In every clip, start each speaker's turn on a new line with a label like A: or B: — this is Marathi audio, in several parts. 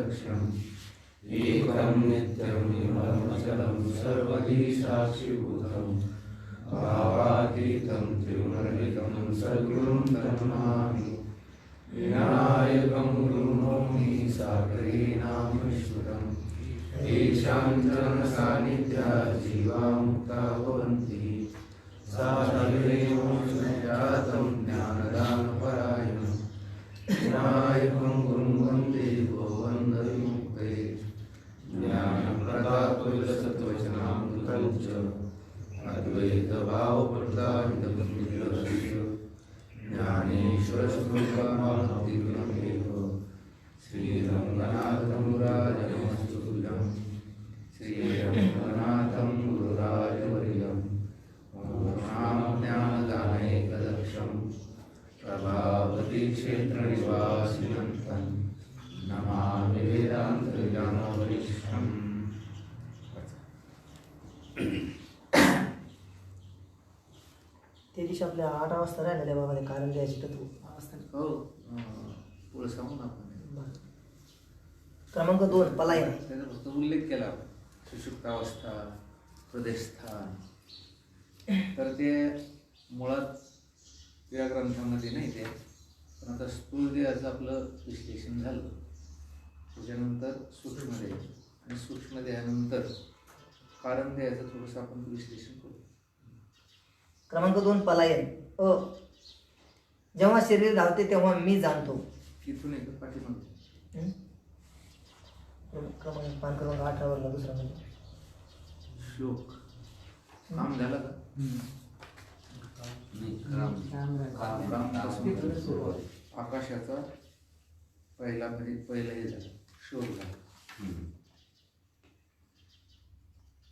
A: लक्ष्यम् एकं नित्यं निर्मलमचलं सर्वधी साक्षिभूतं भावातीतं त्रिगुणरहितं सद्गुरुं तन्नमामि विनायकं गुरुनौमि सागरीणां विश्रुतं येषां चरणसान्निध्यात् जीवा मुक्ता भवन्ति साधवेमोक्षजातं ज्ञानदानपरायणं विनायकं गुरुं वन्दे गोवन्दविमुक्ते ज्ञानप्रदातुलसत्वचनामृतं च अद्वैतभावप्रदामितबुद्धिरस्य ज्ञानेश्वरस्वरूपमादिगुणमेव श्रीरङ्गनाथं राजनमस्तुभ्यं श्रीरङ्गनाथं गुरुराजवर्यम् ज्ञानदानैकदक्षं प्रभावती क्षेत्रनिवासिनं तं नमामि वेदान्तविज्ञानवरिष्ठम्।
B: ते दिवशी आपल्या 8 वाजता राहिलेल्या बाबा कारण द्यायची तर तू अवस्था
A: हो पुढे सांगून आपण
B: क्रमांक 2 पलायन
A: त्याचा फक्त उल्लेख केला सुषुप्तावस्था प्रदेशस्थान तर ते मुळात या ग्रंथामध्ये नाही ते पण आता स्थूल देहाचं आपलं विश्लेषण झालं त्याच्यानंतर सूक्ष्मदेह आणि सूक्ष्मदेहानंतर कारण देहाचं थोडंसं आपण विश्लेषण करू.
B: क्रमांक 2 पलायन जेव्हा शरीर धावते तेव्हा मी जाणतो.
A: इथून एक पाठीमागे
B: क्रमांक 18 वरला दुसरा म्हणजे
A: श्लोक काम झालं का आकाशाचा पहिला म्हणजे पहिलं हे झालं शोक झाला.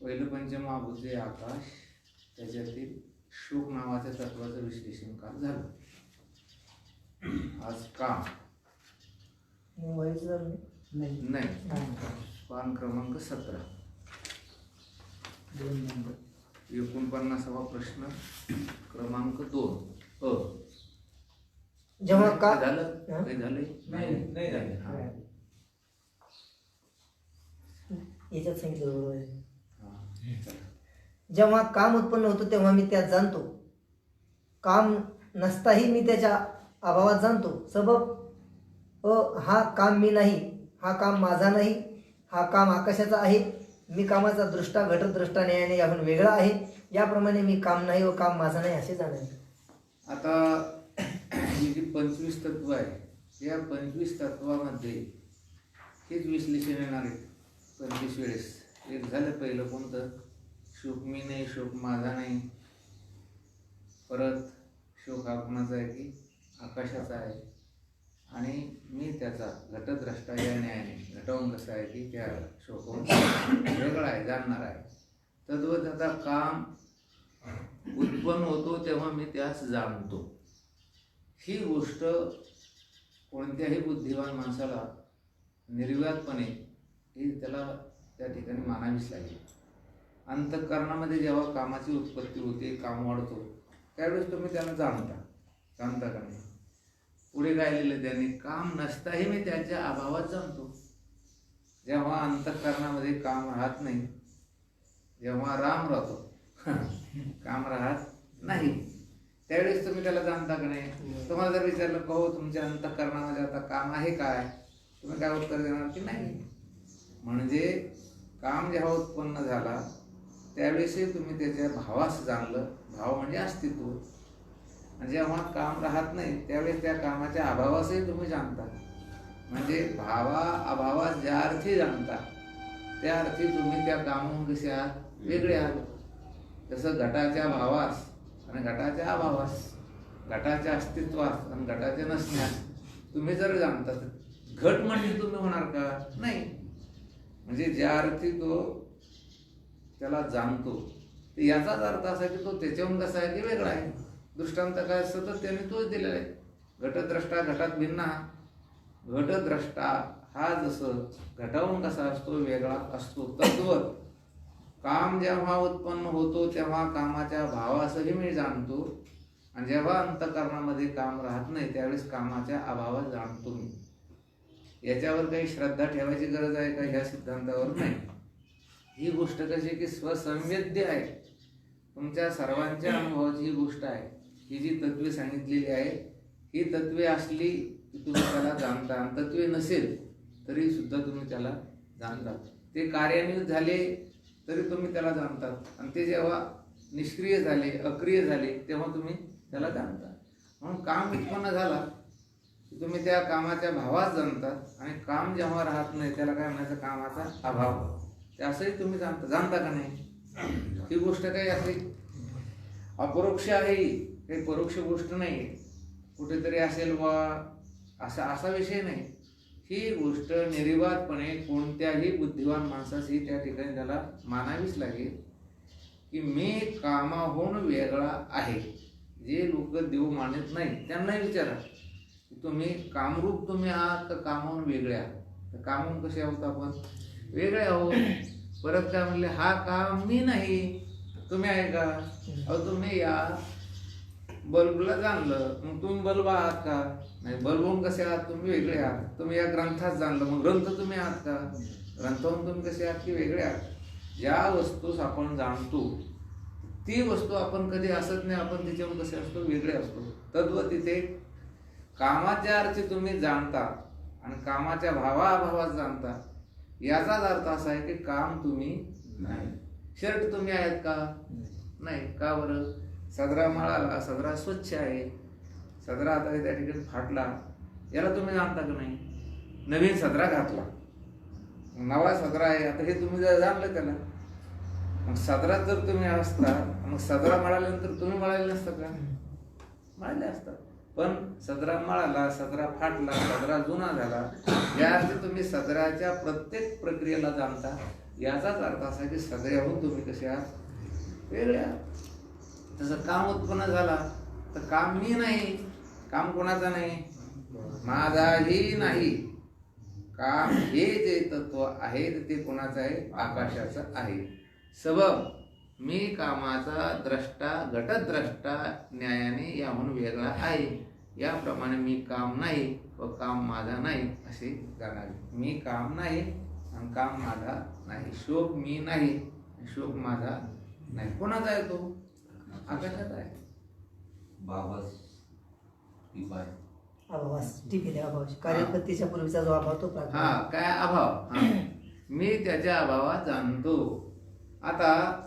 A: पहिलं पंचमहाभूत जे आकाश त्याच्यातील शोक नावाच्या तत्वाचं विश्लेषण काल झालं. आज काम नाही पान क्रमांक 17 49वा प्रश्न क्रमांक 2
B: जेव्हा का
A: झालं काही झालंय नाही झालं.
B: याच्यात सांगितलं बरोबर आहे. जेव्हा काम उत्पन्न होतं तेव्हा मी त्यात जाणतो. काम नसताही मी त्याच्या अभावात जाणतो. सबब हा काम मी नाही, हा काम माझा नाही, हा काम आकाशाचा आहे. मी कामाचा दृष्टा घटदृष्टा न्यायाने याहून वेगळा आहे. याप्रमाणे मी काम नाही व काम माझा नाही असे जाणावे.
A: आता ही जी 25 तत्व आहे या 25 तत्वामध्ये हेच विश्लेषण येणार आहे 25 वेळेस. एक झालं पहिलं कोणतं शोक मी नाही, शोक माझा नाही. परत शोक हा कोणाचा आहे की आकाशाचा आहे आणि मी त्याचा घटद्रष्टा या न्यायाने घटवून कसं आहे की त्या शोकून वेगळा आहे जाणणार आहे. तद्वत आता काम उत्पन्न होतो तेव्हा मी त्यास जाणतो. ही गोष्ट कोणत्याही बुद्धिवान माणसाला निर्व्यातपणे ही त्याला त्या ठिकाणी मानावीच लागेल. अंतःकरणामध्ये जेव्हा कामाची उत्पत्ती होते काम वाढतो त्यावेळेस तुम्ही त्याला जाणता का नाही. पुढे गायलेलं त्याने काम नसताही मी त्याच्या अभावात जाणतो. जेव्हा अंतःकरणामध्ये काम राहत नाही जेव्हा राम राहतो काम राहत नाही त्यावेळेस तुम्ही त्याला जाणता का नाही. तुम्हाला जर विचारलं का हो तुमच्या अंतःकरणामध्ये आता काम आहे काय तुम्ही काय उत्तर देणार की नाही. म्हणजे काम जेव्हा उत्पन्न झाला त्यावेळेसही तुम्ही त्याच्या भावास जाणलं. भाव म्हणजे अस्तित्व. आणि जेव्हा काम राहत नाही त्यावेळेस त्या कामाच्या अभावासही तुम्ही जाणता. म्हणजे भावा अभावास ज्या अर्थी जाणता त्या अर्थी तुम्ही त्या कामाहून कसे आहात वेगळे आहात. जसं घटाच्या भावास आणि घटाच्या अभावास घटाच्या अस्तित्वास आणि घटाच्या नसण्यास तुम्ही जर जाणता घट म्हणजे तुम्ही होणार का नाही. म्हणजे ज्या अर्थी तो त्याला जाणतो याचाच अर्थ असा की तो त्याच्याहून कसा आहे की वेगळा आहे. दृष्टांत काय सतत त्याने तोच दिलेला आहे. घटद्रष्टा घटात भिन्न. घटद्रष्टा हा जसं घटावून कसा असतो वेगळा असतो तद्वत काम जेव्हा उत्पन्न होतो तेव्हा कामाच्या भावासही मी जाणतो आणि जेव्हा अंतःकरणामध्ये काम राहत नाही त्यावेळेस कामाच्या अभावात जाणतो मी. याच्यावर काही श्रद्धा ठेवायची गरज आहे का? ह्या सिद्धांतावर नाही. ही गोष्ट कशी की स्वसंवेद्य आहे, तुमच्या सर्वांच्या अनुभवाची ही गोष्ट आहे. ही जी तत्वे सांगितलेली आहे, ही तत्वे असली की तुम्ही त्याला जाणता, आणि तत्वे नसेल तरी सुद्धा तुम्ही त्याला जाणता. ते कार्यान्वित झाले तरी तुम्ही त्याला जाणतात, आणि ते जेव्हा निष्क्रिय झाले, अक्रिय झाले, तेव्हा तुम्ही त्याला जाणता. म्हणून काम उत्पन्न झाला की तुम्ही त्या कामाच्या भावात जाणतात, आणि काम जेव्हा राहत नाही त्याला काय म्हणायचं? कामाचा अभाव. ते असंही तुम्ही जाणता का नाही? ही गोष्ट काही अशी अपरोक्ष आहे, काही परोक्ष गोष्ट नाही. कुठेतरी असेल वा असा विषय नाही. ही गोष्ट निर्विवादपणे कोणत्याही बुद्धिवान माणसाची त्या ठिकाणी त्याला मानावीच लागेल की मी कामाहून वेगळा आहे. जे लोक देव मानत नाही त्यांनाही विचारा की तुम्ही कामरूप तुम्ही आहात का कामाहून वेगळे आहात? तर कामाहून कसे आहोत आपण? वेगळे आहोत. परत काय म्हणले? हा काम मी नाही, तुम्ही आहे का? अहो तुम्ही या बल्बला जाणलं, मग तुम्ही बल्ब आहात का? नाही. बल्बहून कसे आहात? तुम्ही वेगळे आहात. तुम्ही या ग्रंथात जाणलं, मग ग्रंथ तुम्ही आहात का? ग्रंथाहून तुम्ही कसे आहात की वेगळे आहात? ज्या वस्तूस आपण जाणतो ती वस्तू आपण कधी असत नाही, आपण तिच्याहून कसे असतो? वेगळे असतो. तद्वत तिथे कामाच्या अर्थी तुम्ही जाणता आणि कामाच्या भावाभावात जाणता. याचाच अर्थ असा आहे की काम तुम्ही नाही. शर्ट तुम्ही आहेत का? नाही. का बरं? सदरा मळाला, सदरा स्वच्छ आहे, सदरा आता त्या ठिकाणी फाटला, याला तुम्ही जाणता का नाही? नवीन सदरा घातला, नवा सदरा आहे, आता हे तुम्ही जर जाणलं त्याला. मग सदरात जर तुम्ही असता, मग सदरा मळाल्यानंतर तुम्ही मळाले नसतं का? मळाले असतात. पण सदरा मळाला, सदरा फाटला, सदरा जुना झाला, या अर्थी तुम्ही सदराच्या प्रत्येक प्रक्रियेला जाणता. याचाच अर्थ असा की सदऱ्याहून तुम्ही कसे आहात? वेगळे आहात. तसं काम उत्पन्न झाला तर काम मी नाही, काम कोणाचं नाही? माझाही नाही. काम हे जे तत्व आहे ते कोणाचं आहे? आकाशाचं आहे. सबब मी कामाचा द्रष्टा, घटद्रष्टा न्यायाने याहून वेगळा आहे. याप्रमाणे मी काम नाही व काम माझा नाही असे जाणावे. मी काम नाही आणि काम माझा नाही. शोक मी नाही, शोक माझा नाही. कोणाचा आहे तो? आकाशाचा आहे.
C: बाबास उपाय
B: अभावास ठीक आहे. अभाव कार्यपत्तीच्या पूर्वीचा जो अभाव तो प्राप्त.
A: हा काय अभाव? मी त्याच्या अभावात जाणतो. आता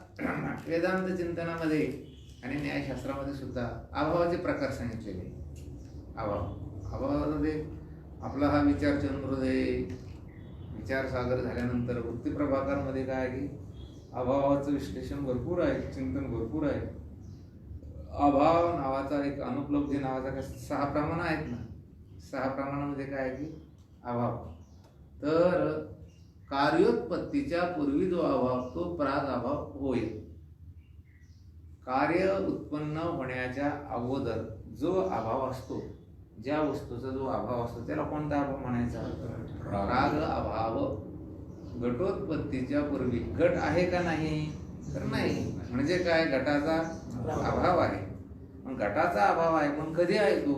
A: वेदांत चिंतनामध्ये आणि न्यायशास्त्रामध्ये सुद्धा अभावाचे प्रकार सांगितलेले. अभावामध्ये आपला हा विचार चंद्रोदय, विचार सागर झाल्यानंतर वृत्ती प्रभाकरमध्ये काय आहे की अभावाचं विश्लेषण भरपूर आहे, चिंतन भरपूर आहे. अभाव नावाचा एक अनुपलब्धी नावाचा काय 6 प्रमाण आहेत ना. 6 प्रमाणामध्ये काय आहे की अभाव. तर कार्योत्पत्तीच्या पूर्वी जो अभाव तो प्राग अभाव होय. कार्य उत्पन्न होण्याच्या अगोदर जो अभाव असतो, ज्या वस्तूचा जो अभाव असतो त्याला कोणता अभाव म्हणायचा? प्राग अभाव. घटोत्पत्तीच्या पूर्वी घट आहे का नाही? तर नाही. म्हणजे काय? घटाचा अभाव आहे. मग घटाचा अभाव आहे, पण कधी आहे तो?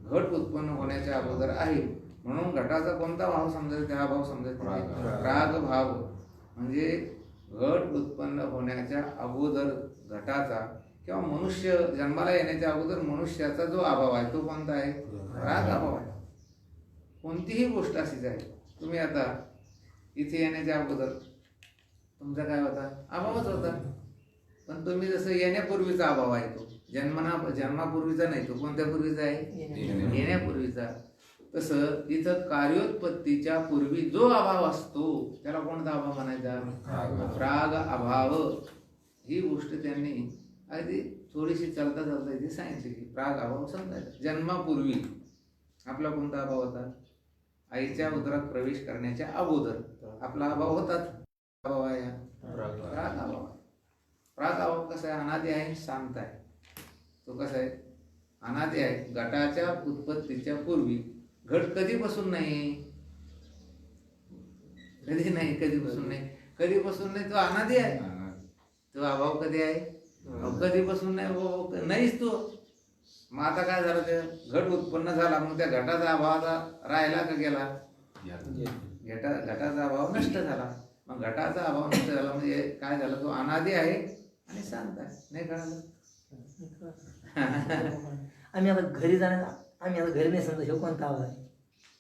A: घट उत्पन्न होण्याच्या अगोदर आहे. म्हणून घटाचा कोणता भाव समजायचा? त्या भाव समजायचा प्राग भाव. म्हणजे घट उत्पन्न होण्याच्या अगोदर घटाचा किंवा मनुष्य जन्माला येण्याच्या अगोदर मनुष्याचा जो अभाव आहे तो कोणता आहे? प्राग अभाव आहे. कोणतीही गोष्ट अशीच आहे. तुम्ही आता इथे येण्याच्या अगोदर तुमचा काय होता? अभावच होता. पण तुम्ही जसं येण्यापूर्वीचा अभाव आहे तो जन्मापूर्वीचा नाही, तो कोणत्या पूर्वीचा आहे? येण्यापूर्वीचा. तसं इथं कार्योत्पत्तीच्या पूर्वी जो अभाव असतो त्याला कोणता अभाव म्हणायचा? प्राग अभाव. ही गोष्ट त्यांनी अगदी थोडीशी चालता चालता इथे सांगितली की प्राग अभाव समजायचा. जन्मापूर्वी आपला कोणता अभाव होता? आईच्या उदरात प्रवेश करण्याच्या अगोदर आपला अभाव होताच. अभाव आहे प्राग अभाव. प्राग अभाव कसा आहे? अनादि आहे, शांत आहे. तो कसा आहे? अनादि आहे. घटाच्या उत्पत्तीच्या पूर्वी घट कधीपासून नाही? कधी नाही. कधीपासून नाही. कधीपासून नाही. तो अनादि आहे. तो अभाव कधी आहे? कधीपासून नाही. नाहीच तो. मग आता काय झालं? ते घट उत्पन्न झाला, मग त्या घटाचा अभाव आता राहिला का गेला? घटाचा अभाव नष्ट झाला. मग घटाचा अभाव नष्ट झाला म्हणजे काय झालं, तो अनादी आहे आणि शांत आहे. नाही कळालं?
B: आम्ही आता घरी जाणार, आम्ही आता घरी नाही समजा हे कोणता अभाव आहे?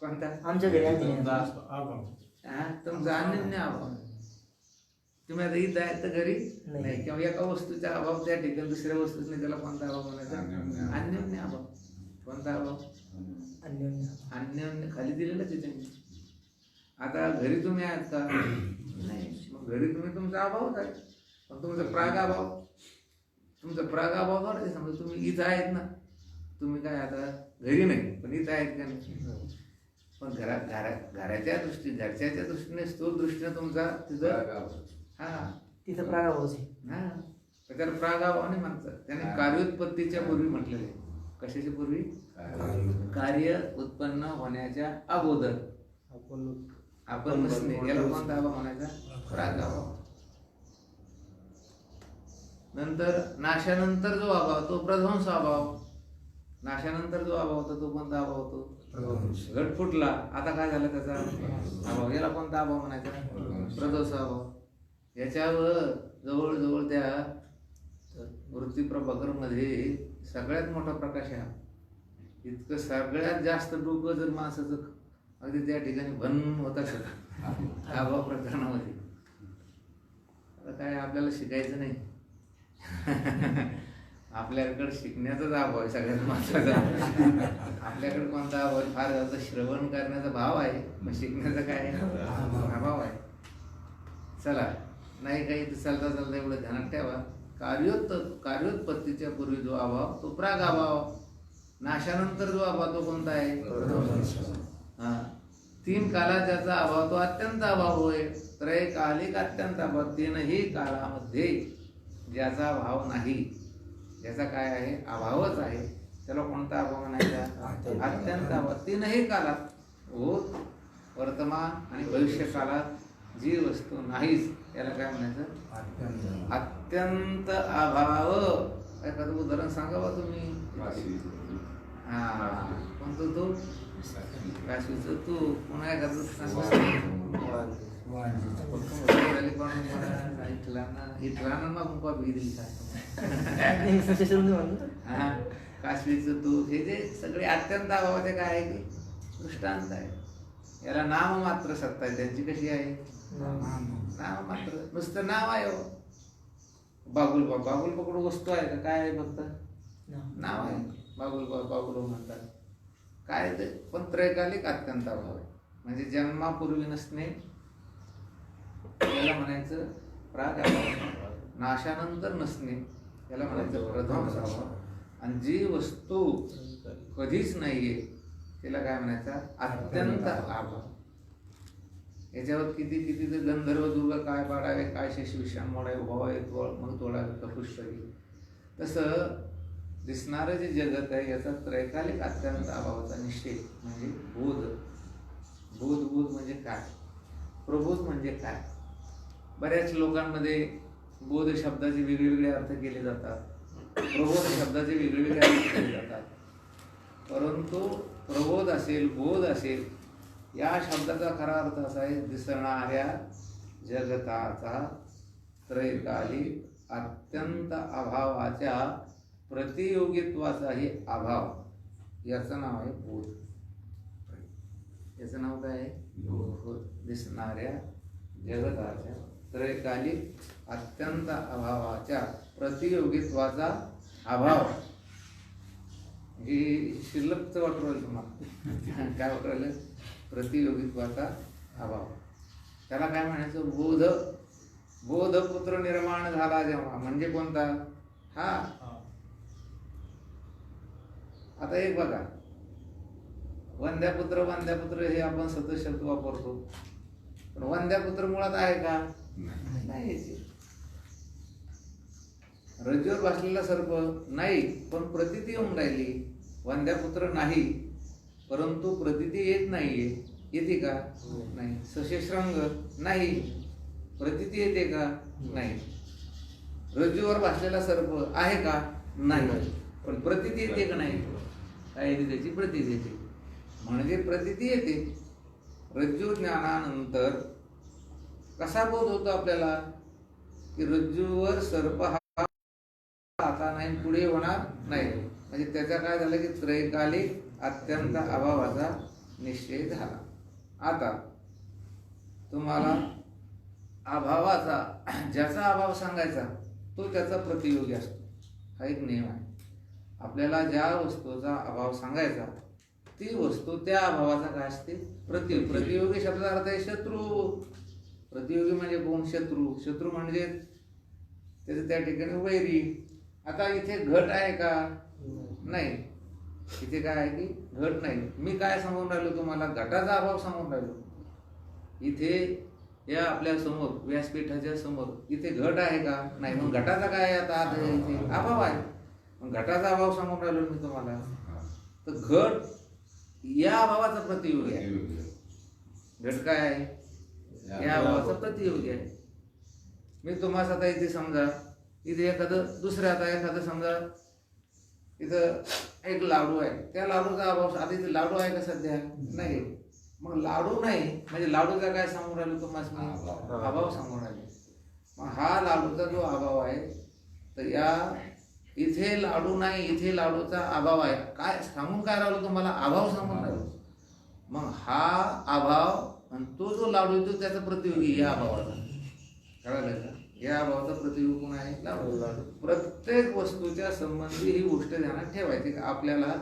A: कोणता?
B: आमच्या घरी आणखी
A: तुमचा अनन्य अभाव. तुम्ही आता इथं आहे तर घरी नाही, किंवा एका वस्तूचा अभाव त्या ठिकाणी दुसऱ्या वस्तूच नाही, त्याला कोणता अभाव म्हणायचा? अन्योन्य अभाव. कोणता अभाव? अन्योन्य. खाली दिलेलंच आहे त्यांनी. आता घरी तुम्ही आहात का? नाही. मग घरी तुम्ही तुमचा अभावच आहे, पण तुमचा प्रागाभाव, तुमचा प्रागाभाव वाढते. समजा तुम्ही इथं आहेत ना, तुम्ही काय आता घरी नाही पण इथं आहेत का नाही, पण घराच्या दृष्टीने, घरच्याच्या दृष्टीने, स्थूल दृष्टीने तुमचा तिथं
B: तिथं प्रागाभावच आहे.
A: हा, तर त्याला प्रागाभावाने म्हणतात. त्याने कार्योत्पत्तीच्या पूर्वी म्हटलेले. कशाच्या पूर्वी? कार्य उत्पन्न होण्याच्या अगोदर आपण नसणे, याला कोणता अभाव म्हणायचा? प्रागाभाव. नंतर नाशानंतर जो अभाव तो प्रध्वंस अभाव. नाशानंतर जो अभाव होता तो कोणता अभाव होतो? घट फुटला, आता काय झालं त्याचा अभाव, याला कोणता अभाव म्हणायचा? प्रध्वंस अभाव. याच्यावर जवळजवळ त्या वृत्ती प्रभाकर मध्ये सगळ्यात मोठा प्रकाश आहे. इतकं सगळ्यात जास्त डोकं जर माणसाचं अगदी त्या ठिकाणी भन होत असेल अभाव प्रकरणामध्ये, आता काय आपल्याला शिकायचं नाही. आपल्याकडे शिकण्याचाच अभाव आहे सगळ्यात महत्वाचा. आपल्याकडे कोणता अभाव आहे? फार जास्त श्रवण करण्याचा भाव आहे, मग शिकण्याचा काय अभाव आहे. चला, नाही काही तर चालता चालता एवढं ध्यानात ठेवा. कार्योत्पत्तीच्या पूर्वी जो अभाव तो प्राग अभाव. नाशानंतर जो अभाव तो कोणता आहे? तीन काला ज्याचा अभाव तो अत्यंत अभाव होय. त्रयकालिक अत्यंत अभाव. तीनही कालामध्ये ज्याचा भाव नाही, ज्याचा काय आहे? अभावच आहे, त्याला कोणता अभाव म्हणायचा? अत्यंत अभाव. तीनही कालात, भूत, वर्तमान आणि भविष्य कालात जी वस्तू नाहीच याला काय म्हणायचं? अत्यंत अभाव. एखादं उदाहरण सांगावा तुम्ही. कोणतं? तू काशीचं तू पुन्हा एखादं काशीचं तू, हे जे सगळे अत्यंत अभावाचे काय आहे की दृष्टांत आहे. याला नाम मात्र सत्ता आहे त्यांची. कशी आहे? नाम मात्र, नुसतं नाव आहे. बागुल पकडू वस्तू आहे का? काय आहे? फक्त नाव आहे. बागुल म्हणतात. काय ते? पण त्रैकालिक अत्यंत अभाव आहे. म्हणजे जन्मापूर्वी नसणे याला म्हणायचं प्राग अभाव. नाशानंतर नसणे याला म्हणायचं प्रध्वंस अभाव. आणि जी वस्तू कधीच नाहीये तिला काय म्हणायचा? अत्यंत अभाव. याच्यावर किती किती तर गंधर्व दुर्ग काय पाडावे, काय शेषविषाण मोडावे, भावावे मग तोडावे कपुष्टरी. तसं दिसणारं जे जगत आहे याचा त्रैकालिक अत्यंत अभावाचा निश्चय म्हणजे बोध. बोध म्हणजे काय? प्रबोध म्हणजे काय? बऱ्याच लोकांमध्ये बोध शब्दाचे वेगवेगळे अर्थ केले जातात, प्रबोध शब्दाचे वेगवेगळे अर्थ केले जातात. परंतु प्रबोध असेल, बोध असेल, या शब्दाचा खरा अर्थ असा आहे दिसणाऱ्या जगताचा त्रैकालिक अत्यंत अभावाच्या प्रतियोगित्वाचाही अभाव. याचं नाव आहे बोध. याचं नाव काय आहे? बोध. दिसणाऱ्या जगताच्या त्रैकालिक अत्यंत अभावाच्या प्रतियोगित्वाचा अभाव. हे शिल्लकच वाटू राहिलं तुम्हाला. काय वाटू राहिलं? प्रतियोगित्वाचा अभाव. त्याला काय म्हणायचं? बोधपुत्र निर्माण झाला जेव्हा. म्हणजे कोणता? हा. आता एक बघा, वंद्यापुत्र हे आपण सतत शब्द वापरतो, पण वंद्यापुत्र मुळात आहे का? नाही. रज्जूवर बसलेला सर्प नाही, पण प्रतीती येऊन राहिली. वंद्यापुत्र नाही, परंतु प्रतीती येत नाहीये. येते का? नाही. सशेषरंग नाही, प्रतीती येते का? नाही. रज्जूवर बसलेला सर्प आहे का? नाही, पण प्रतीती येते का? नाही. काय येते? त्याची प्रतीती येते. म्हणजे प्रतीती येते, रज्जू ज्ञानानंतर कसा बोध होतो आपल्याला की रज्जूवर सर्प हा आता नाही, पुढे होणार नाही. म्हणजे त्याचा काय झालं की त्रैकालिक अत्यंत अभावाचा निश्चय झाला. आता तुम्हाला अभावाचा, ज्याचा अभाव सांगायचा तो त्याचा प्रतियोगी असतो. हा एक नियम आहे. आपल्याला ज्या वस्तूचा अभाव सांगायचा ती वस्तू त्या अभावाचा काय असते? प्रतियोगी. प्रतियोगी शब्दाचा अर्थ आहे शत्रू. प्रतियोगी म्हणजे कोण? शत्रू. शत्रू म्हणजे त्याचं त्या ठिकाणी वैरी. आता इथे घट आहे का? नाही. इथे काय आहे की घट नाही. मी काय सांगून राहिलो तुम्हाला? घटाचा अभाव सांगून राहिलो. इथे या आपल्या समोर व्यासपीठाच्या समोर इथे घट आहे का? नाही. मग घटाचा काय आहे? आता इथे अभाव आहे. मग घटाचा अभाव सांगून राहिलो मी तुम्हाला. तर घट या अभावाचा प्रतियोगी आहे. घट काय आहे? या अभावाचा प्रतियोगी आहे. मी तुम्हाला आता इथे समजा, इथे एखादं दुसरं, आता एखादं समजा इथं एक लाडू आहे, त्या लाडूचा अभाव, आता इथे लाडू आहे का सध्या? नाही. मग लाडू नाही म्हणजे लाडूचा काय सांगून राहिलो तुम्हाला मी? अभाव सांगून राहिलो. मग हा लाडूचा जो अभाव आहे, तर या इथे लाडू नाही, इथे लाडूचा अभाव आहे. काय सांगून काय राहिलो तुम्हाला? अभाव सांगून राहिलो. मग हा अभाव आणि तो जो लाडू येतो त्याचा प्रतियोगी या अभावाचा. कळलं का? या अभावाचा प्रतियोगी कोण आहे? लाडू. प्रत्येक वस्तूच्या संबंधी ही गोष्ट ध्यानात ठेवायची की आपल्याला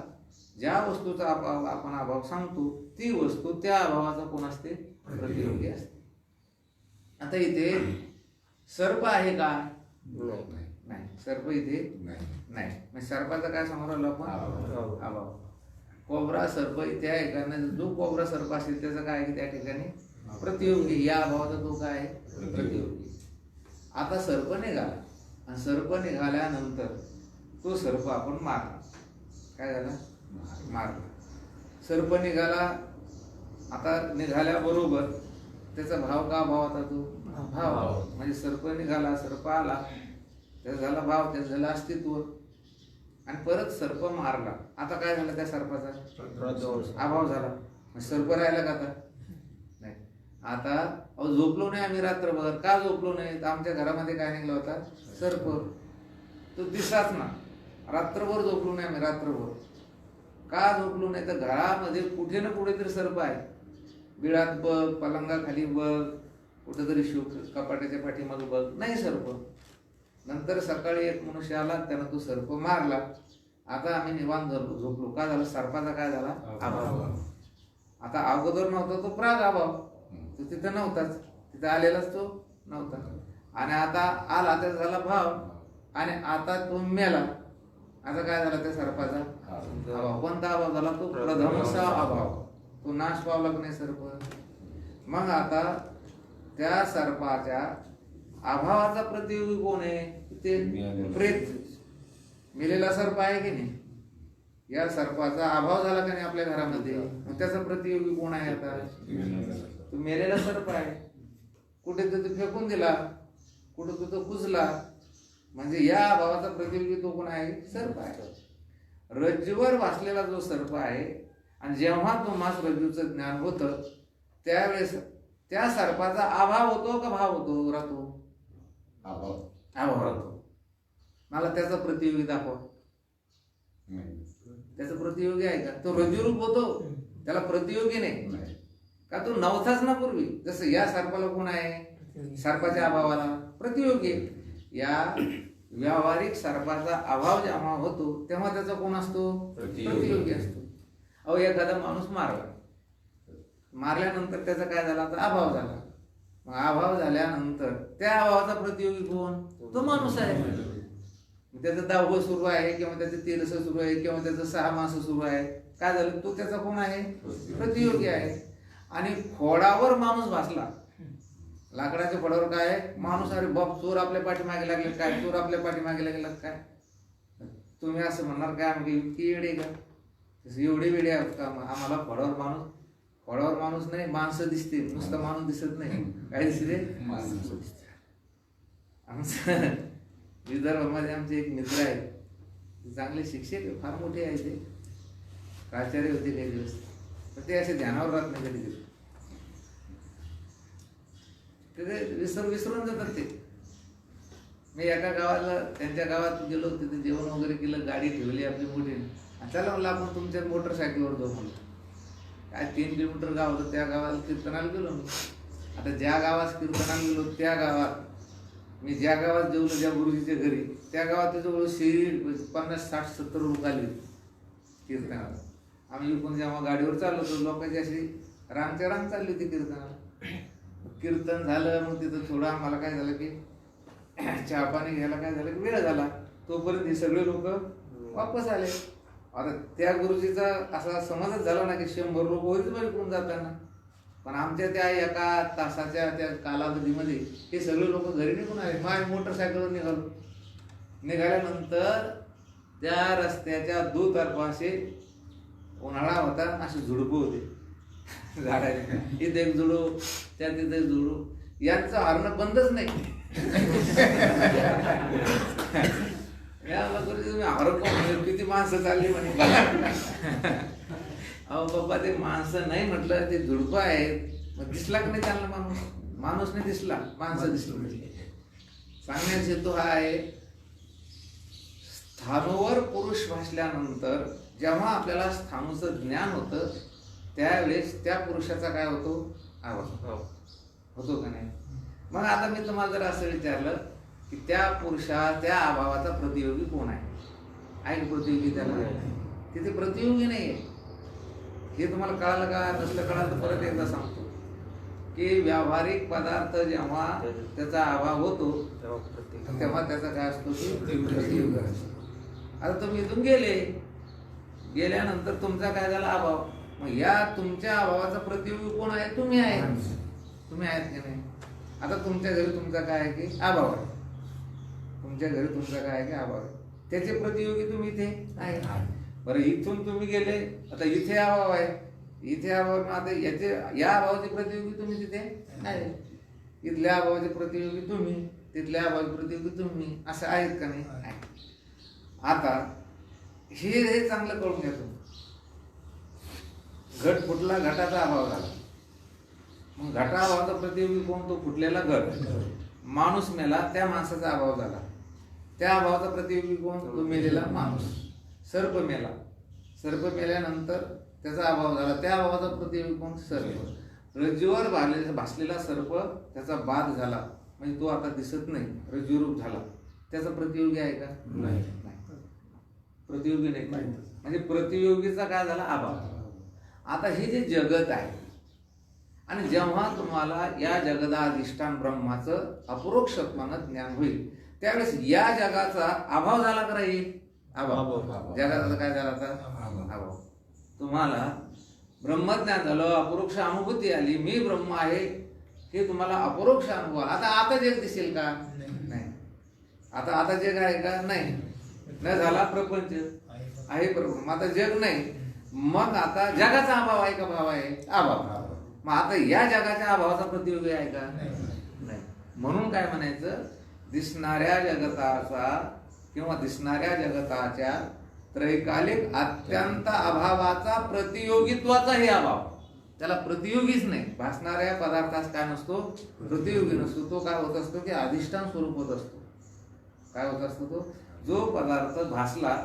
A: ज्या वस्तूचा आपण अभाव सांगतो ती वस्तू त्या अभावाचा कोण असते? प्रतियोगी असते. आता इथे सर्प आहे का? नाही. सर्प इथे नाही. मग सर्पाचा काय सांगू राहिलो आपण? अभाव. कोबरा सर्प इथे आहे का? नाही. जो कोबरा सर्प असेल त्याचा काय आहे त्या ठिकाणी? प्रतियोगी. या अभावाचा तो काय आहे? प्रतियोगी. आता सर्प निघाला आणि सर्प निघाल्यानंतर तो सर्प आपण मारला. काय झालं? मारला. सर्प निघाला. आता निघाल्याबरोबर त्याचा भाव का भाव? आता तो भाव. म्हणजे सर्प निघाला, सर्प आला, त्याचा झाला भाव, त्याचं झालं अस्तित्व. आणि परत सर्प मारला. आता काय झालं? त्या सर्पाचा अभाव झाला. सर्प राहिला का आता? नाही. आता झोपलो नाही आम्ही रात्रभर. का झोपलो नाही? तर आमच्या घरामध्ये काय निघला होता? सर्प. तो दिसाच ना. रात्रभर झोपलो नाही आम्ही. रात्रभर का झोपलो नाही? तर घरामध्ये कुठे ना कुठेतरी सर्प आहे. बिळात बघ, पलंगाखाली बघ, कुठेतरी कपाट्याच्या पाठीमागे बघ, नाही सर्प. नंतर सकाळी एक मनुष्य आला, त्यानं तो सर्प मारला. आता आम्ही निवांत झोपलो. का झालं? सर्पाचा काय झाला? अभाव. आता अगोदर नव्हता तो प्राग अभाव, तो तिथं नव्हताच, तिथं आलेलाच तो नव्हता. आणि आता आला त्याचा झाला भाव, आणि आता तो मेला. आता काय झाला? त्या सर्पाचा अभाव. कोणता अभाव झाला? तो प्रथमचा अभाव. तो नाश पावला की नाही सर्प? मग आता त्या सर्पाच्या अभावाचा प्रतियोगी कोण आहे? ते प्रेत. मेलेला सर्प आहे की नाही? या सर्पाचा अभाव झाला का नाही आपल्या घरामध्ये? मग त्याचा प्रतियोगी कोण आहे? आता तो मेलेला सर्प आहे. कुठे तो फेकून दिला, कुठे तो कुजला. म्हणजे या अभावाचा प्रतियोगी तो कोण आहे? सर्प आहे. रज्जूवर वाचलेला जो सर्प आहे, आणि जेव्हा तुम्हाला रज्जूचं ज्ञान होतं त्यावेळेस त्या सर्पाचा अभाव होतो का भाव होतो? राहतो अभाव राहतो. मला त्याचा प्रतियोगी दाखवा. त्याचा प्रतियोगी आहे का? तो रज्जूरूप होतो, त्याला प्रतियोगी नाही का? तो नव्हताच ना पूर्वी. जसं या सर्पाला कोण आहे? सर्पाच्या अभावाला प्रतियोगी. या व्यावहारिक सर्पाचा अभाव जेव्हा होतो तेव्हा त्याचा कोण असतो? प्रतियोगी असतो. अहो एखादा माणूस मारला, मारल्यानंतर त्याचा काय झाला? तर अभाव झाला. मग अभाव झाल्यानंतर त्या अभावाचा प्रतियोगी कोण? तो माणूस आहे. त्याचं 10वं सुरू आहे, किंवा त्याचं 13स सुरू आहे, किंवा त्याचं 6 मास सुरू आहे. काय झालं? तो त्याचा कोण आहे? प्रतियोगी आहे. आणि खोडावर माणूस भासला. लाकडाच्या खोडावर काय आहे? माणूस. अरे बाप, चोर आपल्या पाठीमागे लागले काय? चोर आपल्या पाठीमागे लागला काय? तुम्ही असं म्हणणार काय? आम्ही इतकी वेडे का? एवढे वेडे आहोत का? आम्हाला खोडावर माणूस नाही, माणसं दिसते. नुसतं माणूस दिसत नाही. काय दिसते? माणसं दिसते. आमचं विदर्भामध्ये आमचे एक मित्र आहेत, चांगले शिक्षक, फार मोठे आहे. ते प्राचार्य होते काही दिवस. पण ते असे ध्यानावर राहत नाही कधी. ते विसरून जातात ते. मी एका गावाला त्यांच्या गावात गेलो, तिथे जेवण वगैरे केलं, गाडी ठेवली आपली मोठी. चला म्हणलं आपण तुमच्या मोटरसायकलवर जाऊ म्हणलं. काय 3 किलोमीटर गाव होतं, त्या गावाला कीर्तनाला गेलो मी. आता ज्या गावात कीर्तनाला गेलो त्या गावात मी ज्या गावात जेवलो ज्या गुरुजीच्या घरी, त्या गावात जवळ 50, 60, 70 लोक आले कीर्तनाला. आम्ही इकडून जेव्हा गाडीवर चाललो होतो, लोकांची अशी रांगच्या रांग चालली होती कीर्तनाला. कीर्तन झालं, मग तिथं थोडं आम्हाला काय झालं की चहा पाणी घ्यायला काय झालं की वेळ झाला. तोपर्यंत हे सगळे लोक वापस आले. आता त्या गुरुजीचा असा समजच झाला ना की 100 लोक होईच बरं इकडून जाताना. पण आमच्या त्या एका तासाच्या त्या कालावधीमध्ये हे सगळे लोक घरी निघून आले. माझ्या मोटरसायकलवर निघालो. निघाल्यानंतर त्या रस्त्याच्या दुतर्फाशी उन्हाळा होता, असे झुडपं होते झाडाचे. इथे एक झुडू, त्या तिथे एक झुडू. यांचं हरणं बंदच नाही. तुम्ही हरण किती माणसं चालली म्हणे. अहो बाबा, ते माणसं नाही म्हटलं, ते झुडपं आहेत. मग दिसला की नाही त्यांना माणूस नाही दिसला, माणसं दिसली. सांगण्याचा हेतू हा आहे, स्थानूवर पुरुष भासल्यानंतर जेव्हा आपल्याला स्थानूचं ज्ञान होतं त्यावेळेस त्या पुरुषाचा काय होतो, आवाज होतो का नाही. मग आता मी तुम्हाला जर असं विचारलं की त्या त्या अभावाचा प्रतियोगी कोण आहे प्रतियोगी त्याला तिथे प्रतियोगी नाही आहे. हे तुम्हाला कळालं का, नसलं कळालं तर परत एकदा सांगतो की व्यावहारिक पदार्थ जेव्हा त्याचा अभाव होतो तेव्हा त्याचा काय असतो की प्रतियोगी असतो. आता तुम्ही इथून गेल्यानंतर तुमचा काय झाला, अभाव. मग या तुमच्या अभावाचा प्रतियोगी कोण आहे, तुम्ही आहे. तुम्ही आहेत की नाही. आता तुमच्या घरी तुमचा काय आहे की अभाव आहे. तुमच्या घरी तुमचा काय आहे की अभाव आहे. त्याचे प्रतियोगी तुम्ही इथे आहे. बरं, इथून तुम्ही गेले, आता इथे अभाव आहे, इथे अभाव. आता या अभावाचे प्रतियोगी तुम्ही तिथे आहे. इथल्या अभावाचे प्रतियोगी तुम्ही, तिथल्या अभावाचे प्रतियोगी तुम्ही, असं आहेत का नाही. आता हे चांगलं कळून घ्या तुम्ही. घट फुटला, घटाचा अभाव झाला. मग घटाभावाचा प्रतियोगी कोण, तो फुटलेला घट. माणूस मेला, त्या माणसाचा अभाव झाला. त्या अभावाचा प्रतियोगी कोण, तो मेलेला माणूस. सर्प मेला, सर्प मेल्यानंतर त्याचा अभाव झाला. त्या अभावाचा प्रतियोगी कोण, सर्प. रज्जूवर भासलेला सर्प, त्याचा बाध झाला, म्हणजे तो आता दिसत नाही, रज्जूरूप झाला. त्याचा प्रतियोगी आहे का, नाही. प्रतियोगी नाही. म्हणजे प्रतियोगीचा काय झाला, अभाव. आता हे जे जगत आहे, आणि जेव्हा तुम्हाला या जगदाधिष्ठान ब्रह्माचं अपरोक्षत्वानं ज्ञान होईल त्यावेळेस या जगाचा अभाव झाला का राहील, अभाव. जगाचा काय झाला आता, अभाव. तुम्हाला ब्रह्मज्ञान झालं, अपरोक्ष अनुभूती आली, मी ब्रह्म आहे हे तुम्हाला अपरोक्ष अनुभव. आता जग दिसेल का, नाही. आता जग आहे का, नाही. न झाला प्रपंच आहे, प्रपंच. आता जग नाही. मग आता जगाचा अभाव आहे का, भाव आहे, अभाव. मग आता या जगाच्या अभावाचा प्रतियोगी आहे का, नाही. म्हणून काय म्हणायचं, दिसणाऱ्या जगताचा किंवा दिसणाऱ्या जगताच्या त्रैकालिक अत्यंत अभावाचा प्रतियोगित्वाचा हे अभाव. त्याला प्रतियोगीच नाही. भासणाऱ्या पदार्थास काय नसतो, प्रतियोगी नसतो. तो काय होत असतो की अधिष्ठान स्वरूप होत असतो. काय होत असतो तो, जो पदार्थ भासला,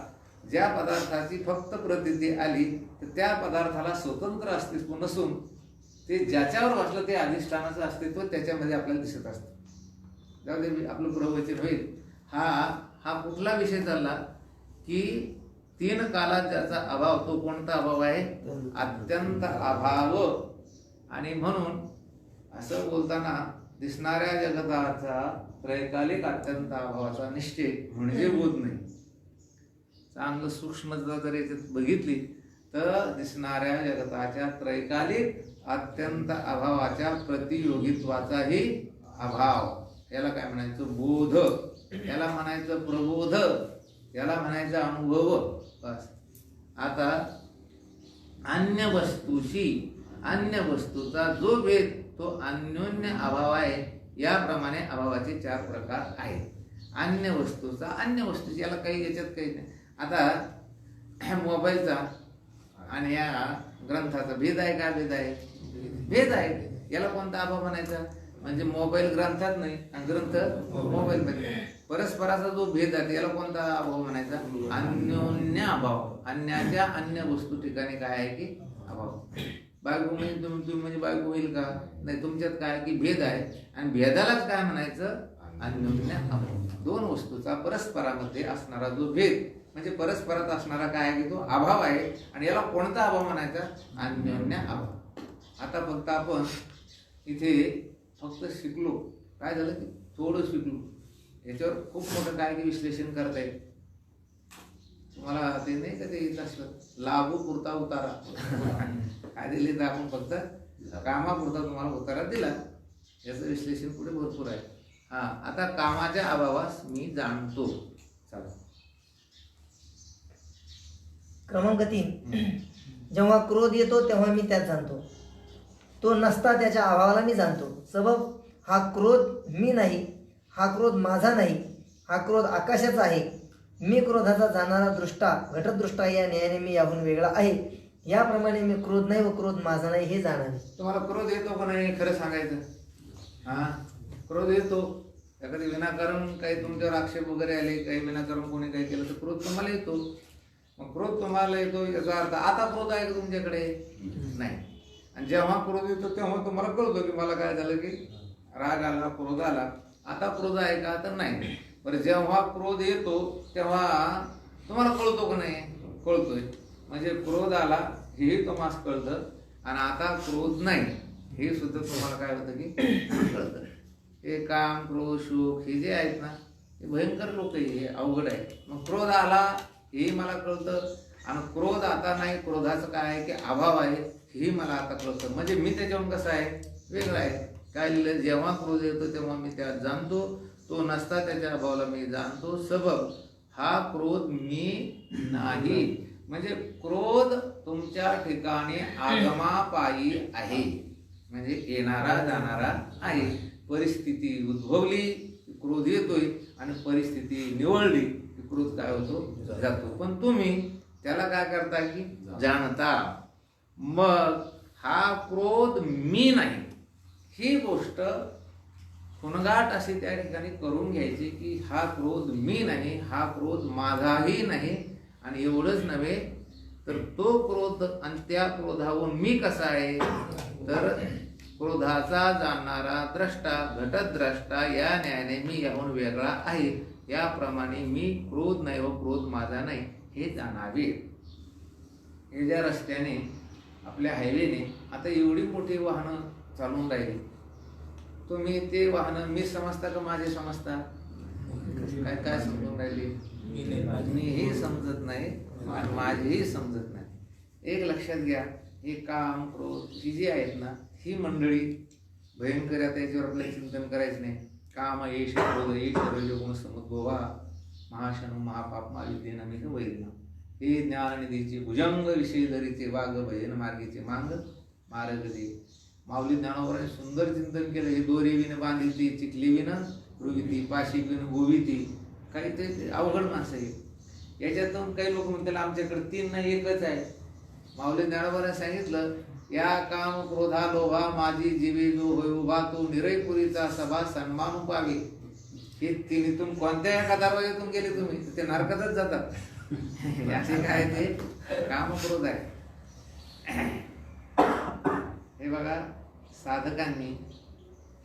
A: ज्या पदार्थाची फक्त प्रतीती आली, तर त्या पदार्थाला स्वतंत्र अस्तित्व नसून ते ज्याच्यावर भासलं ते अधिष्ठानाचं अस्तित्व त्याच्यामध्ये आपल्याला दिसत असतं. जाऊ दे, आपलं प्रवचन होईल. हा कुठला विषय चालला की 3 कालात ज्याचा अभाव, तो कोणता अभाव आहे, अत्यंत अभाव. आणि म्हणून असं बोलताना दिसणाऱ्या जगताचा त्रैकालिक अत्यंत अभावाचा निश्चय म्हणजे बोध नाही. चांगलं सूक्ष्मता जर याच्यात बघितली तर दिसणाऱ्या जगताच्या त्रैकालिक अत्यंत अभावाच्या प्रतियोगित्वाचाही अभाव. याला काय म्हणायचं, बोध. याला म्हणायचं प्रबोध. याला म्हणायचं अनुभव. बस. आता अन्य वस्तूचा जो भेद तो अन्योन्य अभाव आहे. याप्रमाणे अभावाचे 4 प्रकार आहेत. अन्य वस्तूची याला काही याच्यात काही नाही. आता मोबाईलचा आणि या ग्रंथाचा भेद आहे का, भेद आहे. याला कोणता अभाव म्हणायचा, म्हणजे मोबाईल ग्रंथात नाही आणि ग्रंथ मोबाईल मध्ये. परस्पराचा जो भेद आहे त्याला कोणता अभाव म्हणायचा? अन्योन्य अभाव. अन्याच्या अन्य वस्तू ठिकाणी काय आहे की अभाव. बायको म्हणजे तुम्ही म्हणजे बायको होईल का? नाही, तुमच्यात काय की भेद आहे आणि भेदालाच काय म्हणायचं? अन्योन्य अभाव. दोन वस्तूचा परस्परामध्ये असणारा जो भेद म्हणजे परस्परात असणारा काय आहे की तो अभाव आहे आणि याला कोणता अभाव म्हणायचा? अन्योन्य अभाव. आता फक्त आपण इथे फक्त शिकलो, काय झालं की थोडं शिकलो, याच्यावर खूप मोठं काय की विश्लेषण करता येईल. तुम्हाला ते नाही का ते येत असलं लाभू पुरता उतारा काय दिले तर आपण फक्त कामापुरता तुम्हाला उतारा दिला. याचं विश्लेषण पुढे भरपूर आहे. हा, आता कामाच्या अभावास मी जाणतो. चला
B: क्रमांक 3. जेव्हा क्रोध येतो तेव्हा मी त्यात जाणतो. तो नसता त्याच्या अभावाला मी जाणतो. सबब हा क्रोध मी नाही, हा क्रोध माझा नाही, हा क्रोध आकाशाचा आहे. मी क्रोधाचा जाणारा दृष्टा घटदृष्टा या न्यायाने मी याहून वेगळा आहे. याप्रमाणे मी क्रोध नाही व क्रोध माझा नाही हे जाणावे.
A: तुम्हाला क्रोध येतो का नाही खरं सांगायचं? हा, क्रोध येतो. एखादी विनाकारण काही तुमच्यावर आक्षेप वगैरे आले, काही विनाकारण कोणी काही केलं तर क्रोध तुम्हाला येतो. मग क्रोध तुम्हाला येतो याचा अर्थ आता क्रोध आहे का तुमच्याकडे? नाही. आणि जेव्हा क्रोध येतो तेव्हा तुम्हाला कळतो की मला काय झालं की राग आला, क्रोध आला. आता क्रोध आहे का? तर नाही. बरं, जेव्हा क्रोध येतो तेव्हा तुम्हाला कळतो का नाही? कळतोय. म्हणजे क्रोध आला हेही तुम्हाला कळतं आणि आता क्रोध नाही हे सुद्धा तुम्हाला काय होतं की कळतं. हे काम, क्रोध, शोक हे जे आहेत ना हे भयंकर लोक आहे, हे अवघड आहे. मग क्रोध आला हेही मला कळतं आणि क्रोध आता नाही, क्रोधाचं काय आहे की अभाव आहे हेही मला आता कळतं. म्हणजे मी त्याच्याहून कसं आहे? वेगळं आहे. काय लिहिलं? जेव्हा क्रोध येतो तेव्हा मी त्यात जाणतो. तो नसता त्याच्या अभावाला मी जाणतो. सबब हा क्रोध मी नाही. म्हणजे क्रोध तुमच्या ठिकाणी आगमापायी आहे. म्हणजे येणारा जाणारा आहे. परिस्थिती उद्भवली क्रोध येतोय आणि परिस्थिती निवळली क्रोध काय होतो? जातो. पण तुम्ही त्याला काय करता की जाणता. मग हा क्रोध मी नाही ही गोष्ट खुणगाट अशी त्या ठिकाणी करून घ्यायची की हा क्रोध मी नाही, हा क्रोध माझाही नाही. आणि एवढंच नव्हे तर तो क्रोध आणि त्या क्रोधावरून मी कसा आहे? तर क्रोधाचा जाणणारा द्रष्टा घटद्रष्टा या न्यायाने मी याहून वेगळा आहे. याप्रमाणे मी क्रोध नाही व क्रोध माझा नाही हे जाणावे. हे ज्या रस्त्याने आपल्या हायवेने आता एवढी मोठी वाहनं चालून राहिली, तुम्ही ते वाहनं मी समजता का माझे समजता? काय काय समजून राहिली? मीही समजत नाही आणि माझेही समजत नाही. एक लक्षात घ्या, हे काम, क्रोध ही जी आहेत ना ही मंडळी भयंकर. आता याच्यावर आपल्याला चिंतन करायचं नाही. काम येश क्रोध येश रजोगुण समुद्भवा महाशनु महापाप महाविद्येन अमित वैरिना. हे ज्ञाननिधीचे भुजंग विषय धरीचे वाघ भजन मार्गीचे मांग मार्ग दे. माऊली ज्ञानोबराने सुंदर चिंतन केलं. हे दोरी विन बांधिती चिखली विन रुविती पाशी विन गोविती. काही ते अवघड माणसं आहे. याच्यातून काही लोक म्हणतात आमच्याकडे 3 नाही 1च आहे. माऊली ज्ञानोबराने सांगितलं या काम क्रोधा लोभा माझी जीवी जो होय उभा तो निरयपुरीचा सभा सन्मानू पावे. हे तिन्हीतून कोणत्या एका दरवाज्यातून गेले तुम्ही ते नरकातच जातात. असे काय ते काम क्रोध आहे. हे बघा, साधकांनी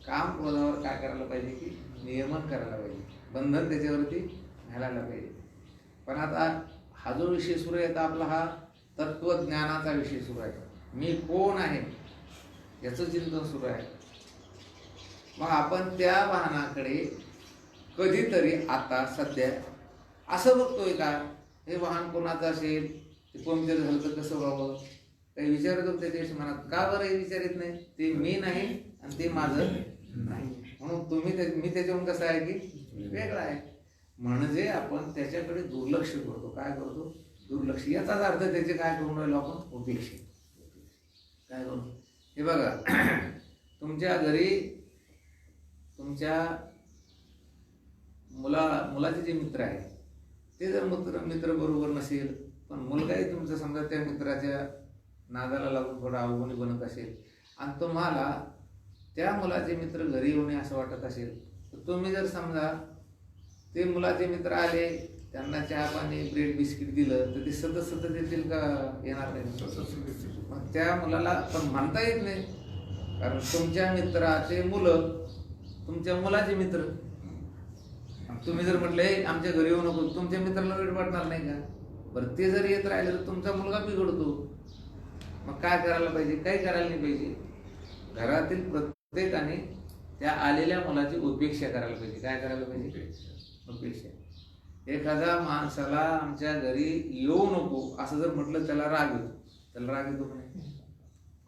A: काम क्रोधावर काय करायला पाहिजे की नियमन करायला पाहिजे, बंधन त्याच्यावरती घालायला पाहिजे. पण आता हा जो विषय सुरू आहे आपला हा तत्वज्ञानाचा विषय सुरू आहे. मी कोण आहे याचं चिंतन सुरू आहे. मग आपण त्या वाहनाकडे कधीतरी आता सध्या असं बघतोय का हे वाहन कोणाचं असेल, ते पंक्चर झालं तर कसं व्हावं, काही विचारत होते त्याच्या मनात. का बरं हे विचारित नाही? ते मी नाही आणि ते माझं नाही. म्हणून मी त्याच्याहून कसं आहे की वेगळा आहे. म्हणजे आपण त्याच्याकडे दुर्लक्ष करतो. काय करतो? दुर्लक्ष. याचाच अर्थ त्याचे काय करून राहिलो आपण? उपेक्षा. काय करू? हे बघा, तुमच्या घरी तुमच्या मुलाचे जे मित्र आहे ते जर मित्र बरोबर नसेल, पण मुलगाही तुमचा समजा त्या मित्राच्या नादाला लागून थोडा अवगुणी बनत असेल आणि तुम्हाला त्या मुलाचे मित्र घरी येऊ नये असं वाटत असेल तर तुम्ही जर समजा ते मुलाचे मित्र आले, त्यांना चहा पाणी ब्रेड बिस्किट दिलं तर ते सतत सतत येतील का? येणार नाही. मग त्या मुलाला पण म्हणता येत नाही, कारण तुमच्या मित्राचे मुलं तुमच्या मुलाचे मित्र. तुम्ही जर म्हटले आमच्या घरी येऊ नको, तुमच्या मित्राला वेळ वाटणार नाही का? बरं ते जर येत राहिले तर तुमचा मुलगा बिघडतो. मग काय करायला पाहिजे? काही करायला नाही पाहिजे. घरातील प्रत्येकाने त्या आलेल्या मुलाची उपेक्षा करायला पाहिजे. काय करायला पाहिजे? उपेक्षा. एखाद्या माणसाला आमच्या घरी येऊ नको असं जर म्हटलं त्याला राग येतो. त्याला राग येतो का नाही?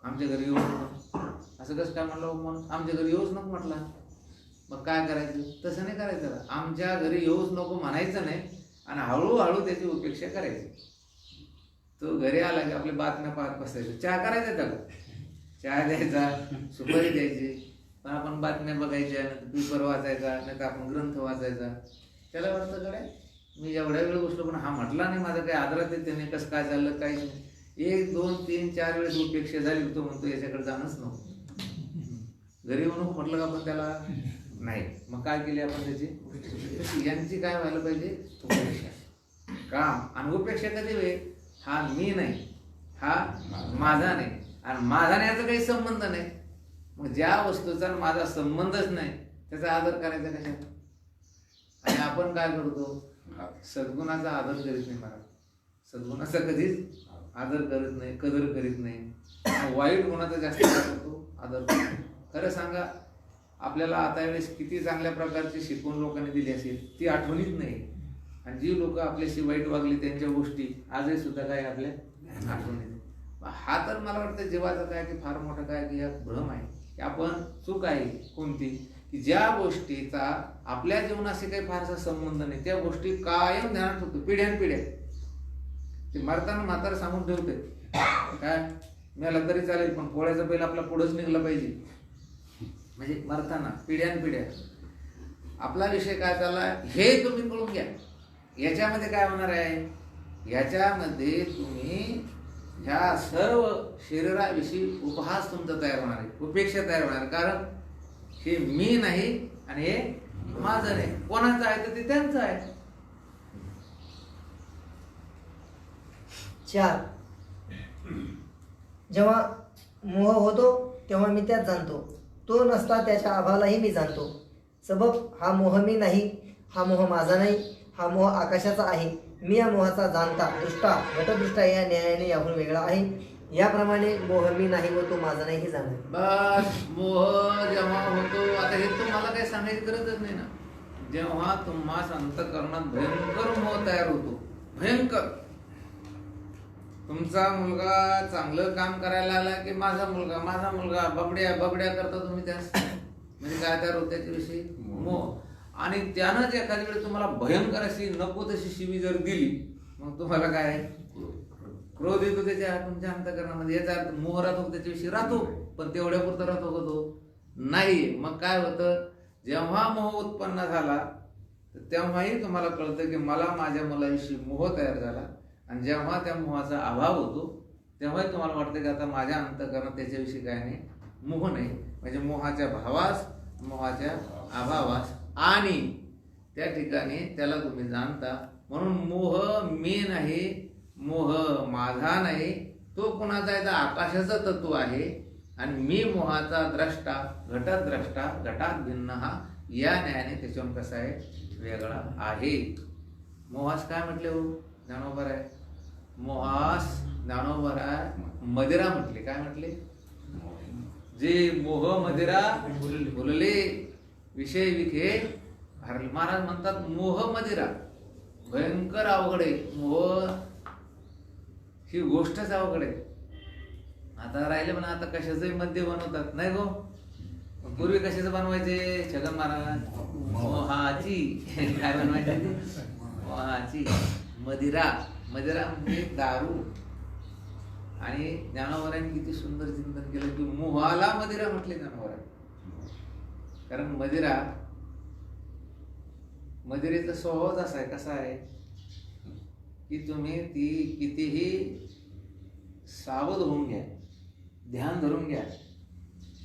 A: आमच्या घरी येऊ नको असं कसं काय म्हणलं? मग आमच्या घरी येऊच नको म्हटला, मग काय करायचं? तसं नाही करायचं. आमच्या घरी येऊच नको म्हणायचं नाही आणि हळूहळू त्याची उपेक्षा करायची. तो घरी आला की आपल्या बातम्या पाहत बसायचं. चहा करायचा त्याला, चहा द्यायचा, सुपारी द्यायची, पण आपण बातम्या बघायच्या, पेपर वाचायचा, नाही तर आपण ग्रंथ वाचायचा. त्याला वाटतं काय मी एवढ्या वेळ बसलो पण हा म्हटला नाही, माझं काही आदरात येते नाही, कसं काय चाललं काहीच नाही. 1, 2, 3, 4 वेळेस उपेक्षा झाली, तो म्हणतो याच्याकडे जाणंच नको. घरी येऊन म्हटलं का आपण त्याला नाही. मग काय केली आपण त्याची? यांची काय व्हायला पाहिजे? उपेक्षा. काम आणि उपेक्षा कधी होईल? हा मी नाही, हा माझा नाही, आणि माझा नाही याचा काही संबंध नाही. मग ज्या वस्तूचा माझा संबंधच नाही त्याचा आदर करायचा कशात? आणि आपण काय करतो? सद्गुणाचा आदर करीत नाही. मला सद्गुणाचा कधीच आदर करत नाही, कदर करीत नाही. वाईट गुणाचा जास्त करतो, आदर करतो. खरं सांगा, आपल्याला आता वेळेस किती चांगल्या प्रकारची शिकवण लोकांनी दिली असेल ती आठवणीत नाही. आणि जी लोक आपल्याशी वाईट वागली त्यांच्या गोष्टी आजही सुद्धा काय आपल्या आठवणीत. हा तर मला वाटतं जीवाचा काय की फार मोठा काय की भ्रम आहे की आपण चूक आहे कोणती की ज्या गोष्टीचा आपल्या जीवनाशी काही फारसा संबंध नाही त्या गोष्टी कायम ध्यानात ठेवतो पिढ्यानपिढ्या. ते मरताना म्हातारा सांगून ठेवते काय मेला तरी चालेल पण पोळ्याचा बैल आपला पुढंच निघला पाहिजे. म्हणजे मरताना पिढ्यानपिढ्या आपला विषय काय चालला हे तुम्ही कळून घ्या. याच्यामध्ये काय होणार आहे? याच्यामध्ये तुम्ही ह्या सर्व शरीराविषयी उपहास तुमचा तयार होणार आहे, उपेक्षा तयार होणार आहे. कारण हे मी नाही आणि हे माझं नाही. कोणाचं आहे तर ते त्यांचं आहे.
B: 4. जेव्हा मोह होतो तेव्हा मी त्यात जाणतो, तो नसता त्याच्या अभावालाही मी जाणतो. सबब हा मोह मी नाही, हा मोह माझा नाही, हा मोह आकाशाचा आहे. मी या मोहाचा जाणता दृष्टा घटदृष्टा या न्यायाने याहून वेगळा आहे. याप्रमाणे मोह मी नाही व तो माझा नाही हे जाणं.
A: बस मोह जेव्हा होतो, आता हे तुम्हाला काही सांगायची गरजच नाही ना. जेव्हा तुम्हा अंतःकरणात भयंकर मोह तयार होतो, भयंकर. तुमचा मुलगा चांगलं काम करायला लागला की माझा मुलगा बबड्या बबड्या करता तुम्ही त्यास म्हणजे काय तयार होत त्याच्याविषयी मोह. आणि त्यानंच एखाद्या वेळेस तुम्हाला भयंकर अशी नको तशी शिवी जर दिली मग तुम्हाला काय क्रोध येतो त्याच्या तुमच्या अंतःकरणामध्ये. याचा अर्थ मोह राहतो त्याच्याविषयी राहतो पण तेवढ्या पुरता राहतो का तो? नाही. मग काय होतं जेव्हा मोह उत्पन्न झाला तेव्हाही तुम्हाला कळतं की मला माझ्या मुलाविषयी मोह तयार झाला. आणि जेव्हा त्या मोहाचा अभाव होतो तेव्हाही तुम्हाला वाटतं की आता माझ्या अंतःकरणात त्याच्याविषयी काय नाही, मोह नाही. म्हणजे मोहाच्या भावास मोहाच्या अभावास आणि त्या ठिकाणी त्याला तुम्ही जाणता. म्हणून मोह मी नाही, मोह माझा नाही, तो कुणाचा आहे तर आकाशाचं तत्व आहे. आणि मी मोहाचा द्रष्टा घटद्रष्टा घटात भिन्न हा या न्यायाने त्याच्यावर कसा आहे वेगळा आहे. मोहास काय म्हटले हो ज्ञानोबर आहे? मोहास ज्ञानोबर आहे मदिरा म्हटले. काय म्हटले? जे मोह मदिरा बोलले विषय विखे हरले. महाराज म्हणतात मोह मदिरा भयंकर अवघड आहे. मोह ही गोष्टच अवघड आहे. आता राहिले पण आता कशाचंही मद्य बनवतात नाही गो. पूर्वी कशाचं बनवायचे छगन महाराज? मोहाची. काय बनवायचे? मोहाची मदिरा. मदिरा म्हणजे दारू. आणि ज्ञानोबरांनी किती सुंदर चिंतन केलं की मोहाला मदिरा म्हटले ज्ञानोबरांनी. कारण मदिरेचा स्वभावच असा आहे. कसा आहे की तुम्ही ती कितीही सावध होऊन घ्या, ध्यान धरून घ्या,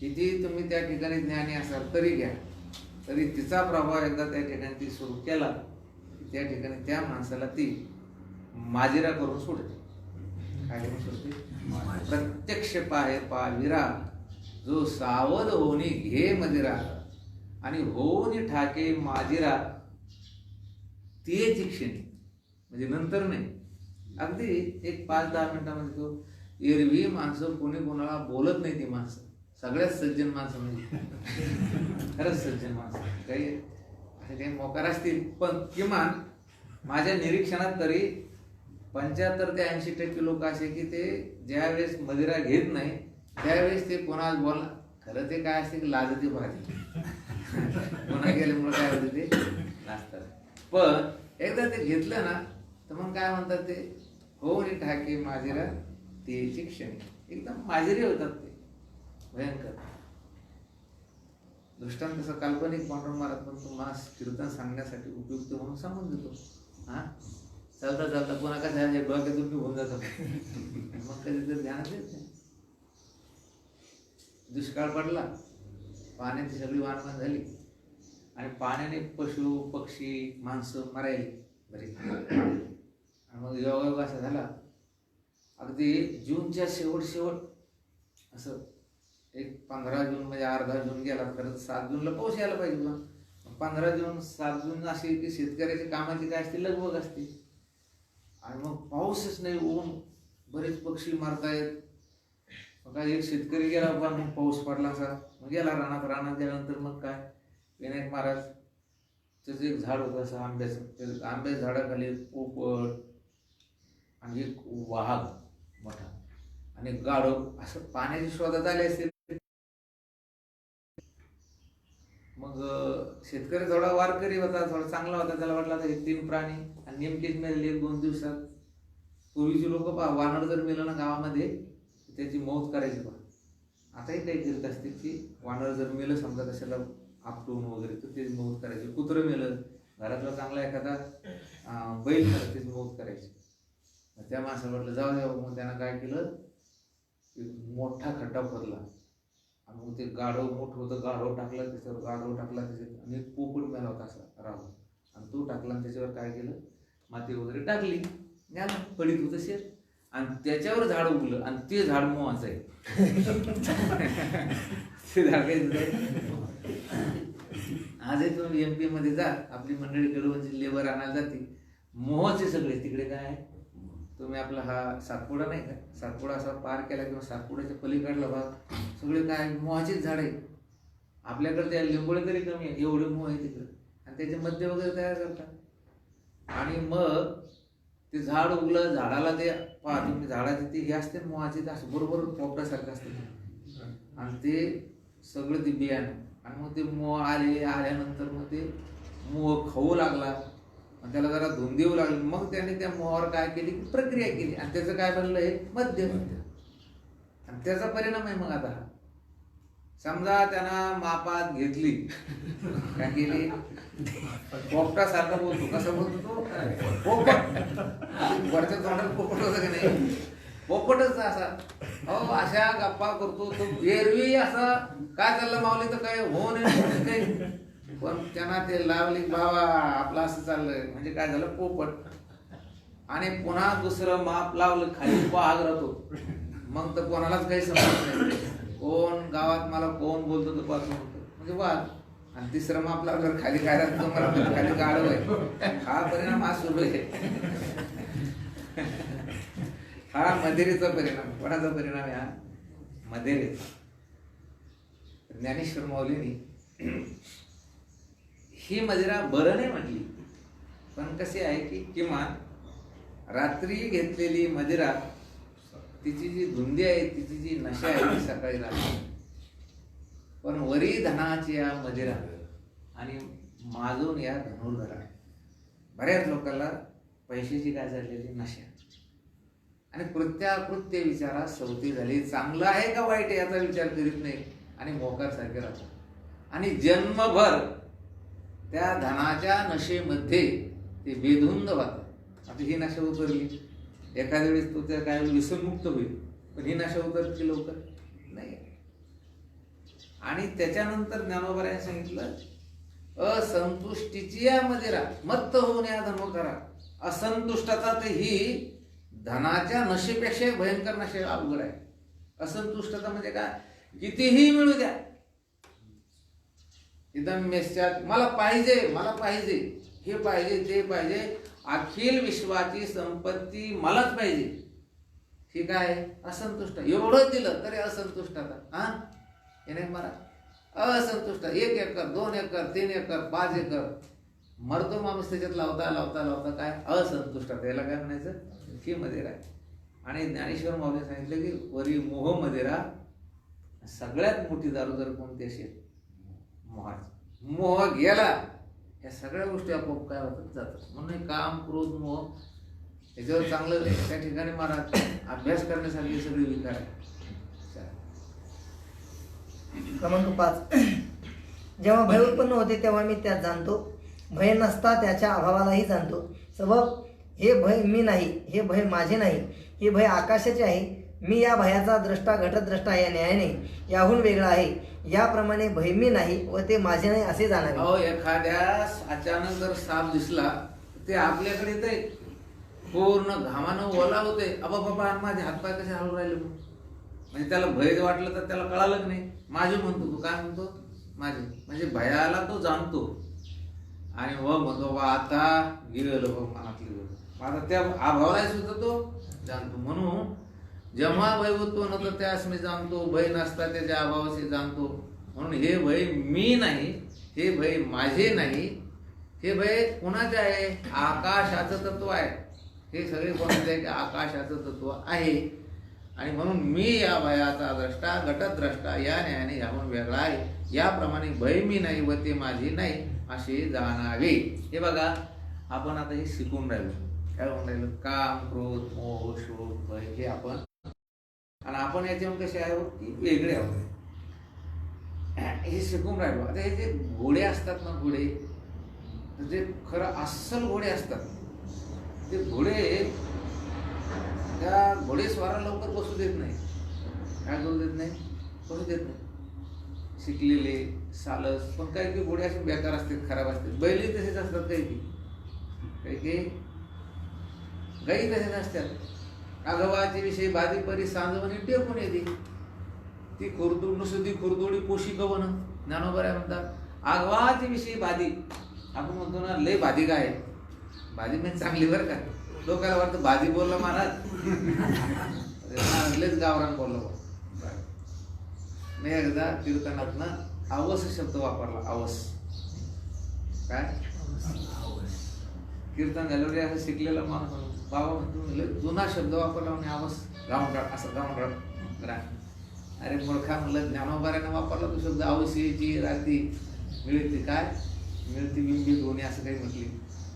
A: किती तुम्ही त्या ठिकाणी ज्ञानी असाल तरी घ्या, तरी तिचा प्रभाव एकदा त्या ठिकाणी ती सुरू केला की त्या ठिकाणी त्या माणसाला ती माजिरा करून सोडते. काय करून सोडते? प्रत्यक्ष पाहे पाविरा जो सावध होनी घे मदिरा आणि होनी ठाके माजिरा तेच क्षणी, म्हणजे नंतर नाही, अगदी एक 5-10 मिनिटामध्ये तो. एरवी माणसं कोणी कोणाला बोलत नाही, ती माणसं सगळ्यात सज्जन माणसं, म्हणजे खरंच सज्जन माणसं. काही असे काही मोकार असतील, पण किमान माझ्या निरीक्षणात तरी 75 ते 80% लोक असे की ते ज्यावेळेस मदिरा घेत नाही त्यावेळेस ते कोणाला बोलणार. खरं ते काय असते की लाजती भाजी कोणा गेल्यामुळे काय होते ते लाजतात. पण एकदा ते घेतलं ना तर मग काय म्हणतात ते, हो रे ठाके माजिरा तेची क्षणी. एकदम माजिरी होतात ते, भयंकर. दृष्टांत तसं काल्पनिक पांडुरंग महाराज पण तुम्हाला कीर्तन सांगण्यासाठी उपयुक्त म्हणून सांगून देतो. हा, चालता चालता पुन्हा कसं डोक्यातून निघून जातं मग कधीतरी ध्यानात येत नाही. दुष्काळ पडला, पाण्याची सगळी वानवान झाली आणि पाण्याने पशु पक्षी माणसं मरायली बरीच. आणि मग योगायोग असा झाला, अगदी जूनच्या शेवट असं एक 15 जून म्हणजे अर्धा जून गेला, खरं 7 जूनला पाऊस यायला पाहिजे ना. 15 जून 7 जून अशी की शेतकऱ्याची कामाची काय असते, लगबग असते. आणि मग पाऊसच नाही, ऊन, बरेच पक्षी मारतायत. मग काय एक शेतकरी गेला, मग पाऊस पडला असा, मग गेला रानात गेल्यानंतर मग काय विनायक महाराज त्याचं एक झाड होतं असं आंब्याचं, त्या आंब्याच्या झाडाखाली एक पोपट आणि एक वाघ मोठा आणि गाढव असं पाण्याची शोधात आले असते. मग शेतकरी थोडा वारकरी होता, थोडा चांगला होता, त्याला वाटलं आता हे 3 प्राणी आणि नेमकेच मेले 1-2 दिवसात. पूर्वीची लोक वानर जर मेलं ना गावामध्ये त्याची मौत करायची बा. आताही काही करीत असते की वानर जर मेलं समजा कशाला आपटून वगैरे तर त्याची मौत करायची. कुत्रं मेलं, घरातला चांगला एखादा बैल मेलं त्याची मौत करायची. त्या माणसाला वाटलं जाऊ द्या. मग त्यानं काय केलं, मोठा खड्डा खोदला आणि मग ते गाढव मोठं होतं, गाढव टाकला त्याच्यावर, आणि एक पोपट मेला होता असा राहून, आणि तो टाकला आणि त्याच्यावर काय केलं, माती वगैरे टाकली, ज्ञान पडीत होतं शेर, आणि त्याच्यावर झाड उगलं आणि ते झाड मोहाचं आहे. ते झाड काही आजही तुम्ही MP मध्ये जा, आपली मंडळी कडवणची लेबर आणायला जाते, मोहाचे सगळे तिकडे काय आहे. तुम्ही आपला हा सातपुडा नाही का, सातपुडा असा पार केला किंवा सातपुड्याच्या पलीकडला भाग सगळे काय मोहाचेच झाड आहे. आपल्याकडे त्या लिंबोळे तरी कमी आहे, एवढे मोह आहे तिकडे, आणि त्याचे मध्य वगैरे तयार करतात. आणि मग ते झाड उगलं, झाडाला ते पहा तुम्ही, झाडाचे ते हे असते मोहाचे, ते असं बरोबर पोपटासारखं असतं, आणि ते सगळं ते बियाणं, आणि मग ते मोह आल्यानंतर मग ते मोह खाऊ लागला आणि त्याला जरा धुंद देऊ लागली. मग त्याने त्या मोहावर काय केली की प्रक्रिया केली, आणि त्याचं काय बनलं हे मद्य, आणि त्याचा परिणाम आहे. मग आता समजा त्यांना मापात घेतली, काय केली, पोपटासारखा बोलतो. कसा बोलतो तो, पोपट. वरच्या तोंडात पोपट होतं की नाही, पोपटच असा. अहो अशा गप्पा करतो तो, एरवी असा काय चाललं माऊली तर काय हो नाही काही, पण त्यांना ते लावली बाबा आपलं असं चाललंय, म्हणजे काय झालं पोपट. आणि पुन्हा दुसरं माप लावलं, खाली वाघ राहतो. मग तर कोणालाच काही समजत नाही, कोण गावात मला कोण बोलतो तर पाहतो म्हणजे वाघ. आणि तिसरं माप लावलं खाली काय राहतो, मला खाली गाढव आहे. हा परिणाम आज सुरू आहे. हा मदिरेचा परिणाम. कोणाचा परिणाम आहे हा, मदिरेचा. ज्ञानेश्वर माऊलींनी ही मदिरा बरं नाही म्हटली, पण कसे आहे की किमान रात्री घेतलेली मदिरा, तिची जी धुंदी आहे, तिची जी नशा आहे, ती सकाळी राहते. पण वरी धनाची या मदिरा आणि माजून या धनुर्धरा. बऱ्याच लोकांना पैशाची काय झालेली नशा, आणि कृत्याकृत्य विचारात सवती झाली. चांगलं आहे का वाईट आहे याचा विचार करीत नाही, आणि मोकार सारखे राहतात, आणि जन्मभर त्या धनाच्या नशेमध्ये ते बेधुंद होतात. आता ही नशा उतरली, एखाद्या वेळेस तो त्या काय व्यसनमुक्त होईल, पण ही नशा उतरची लवकर नाही. आणि त्याच्यानंतर ज्ञानोबाराने सांगितलं असंतुष्टीची या मदिरा मत्त होऊन या धर्म करा. असंतुष्टता तर ही धनाच्या नशेपेक्षा भयंकर नशे अवघड आहे. असंतुष्टता म्हणजे काय, कितीही मिळू द्या, एकदम मेस्यात मला पाहिजे, हे पाहिजे, ते पाहिजे, अखिल विश्वाची संपत्ती मलाच पाहिजे, हे काय असंतुष्ट. एवढं दिलं तरी असंतुष्टता. हा हे नाही मला असंतुष्ट. 1 एकर 2 एकर 3 एकर 5 एकर मरतो माणूस त्याच्यात लावता लावता लावता काय असंतुष्टता. याला काय म्हणायचं, ही मदिरा आहे. आणि ज्ञानेश्वर माऊलीने सांगितलं की वरी मोह मदिरा सगळ्यात मोठी दारू जर कोणती असेल मोहाची. मोह गेला या सगळ्या गोष्टी आपोआप काय होतात जातात. म्हणून काम क्रोध मोह याच्यावर चांगलं त्या ठिकाणी महाराज अभ्यास करण्यासाठी सगळे विकार आहे.
B: क्रमांक 5. जेव्हा भय उत्पन्न होते तेव्हा मी त्यात जाणतो. भय नसता त्याच्या अभावालाही जाणतो. सबब हे भय मी नाही, हे भय माझे नाही, हे भय आकाशाचे आहे. मी या भयाचा द्रष्टा घटद्रष्टा या न्यायाने याहून वेगळा आहे. याप्रमाणे भय मी नाही व ते माझे नाही असे जाणावे.
A: अहो एखाद्यास अचानक जर साप दिसला ते आपल्याकडे येते पूर्ण घामानं ओला होते. अबा बाबा माझे हातपाय कसे हलवून राहिले म्हणजे त्याला भय वाटलं तर त्याला कळालं नाही. माझे म्हणतो, तू काय म्हणतो माझे, म्हणजे भयाला तो जाणतो. आणि व म्हणतो बा आता गेलं बघ मनातली गोष्ट, आता त्या अभावाला सुद्धा तो जाणतो. म्हणून जेव्हा भय उत्पन्न होतं त्यास मी जाणतो, भय नसता त्याच्या अभावाशी जाणतो. म्हणून हे भय मी नाही, हे भय माझे नाही, हे भय कुणाचे आहे, आकाशाचं तत्व आहे. हे सगळे कोणाचे आहे की आकाशाचं तत्व आहे. आणि म्हणून मी या भयाचा द्रष्टा घटद्रष्टा या न्यायाने याहून वेगळा आहे. याप्रमाणे भय मी नाही व ते माझे नाही असे जाणावे. हे बघा आपण आता हे शिकून राहिलो. काय म्हणून राहिलो, काम क्रोध मोह शोक भय हे आपण, आणि आपण याच्यावर कसे आहोत की वेगळे आहोत हे शिकून राहिलो. आता हे जे घोडे असतात ना, घोडे जे खरं अस्सल घोडे असतात ते घोडे त्या घोडेस्वाराला लवकर बसू देत नाही. काय करू देत नाही, बसू देत नाही. शिकलेले सालस पण काही काही घोडे असे बेकार असतात, खराब असतात. बैलही तसेच असतात, काही गाई तसेच असतात. आगवाचे विषयी बाधी परी सांजवणी टेकून येते. ती खुरदूड नुसती खुरदोडी पोशी कवन ज्ञानोबा म्हणतात. आगवाचे विषयी बाधी आपण म्हणतो ना लय बाधी काय, बाधी म्हणजे चांगली बरं का. लोकांना वाटतं बाधी बोललं महाराज लयच गावरान बोललो. मी एकदा कीर्तनात ना आवस शब्द वापरला. आवस काय, कीर्तन झाल्यावर असं शिकलेला माणूस बाबा म्हणतो जुना शब्द वापरला म्हणजे आवस गावंढळ असं गावंढळ. अरे मूर्खा म्हणलं ज्ञानोबाऱ्यानं वापरला तो शब्द. आवशीची रात्री मिळते काय मिळते बिंबी दोन्ही असं काही म्हटली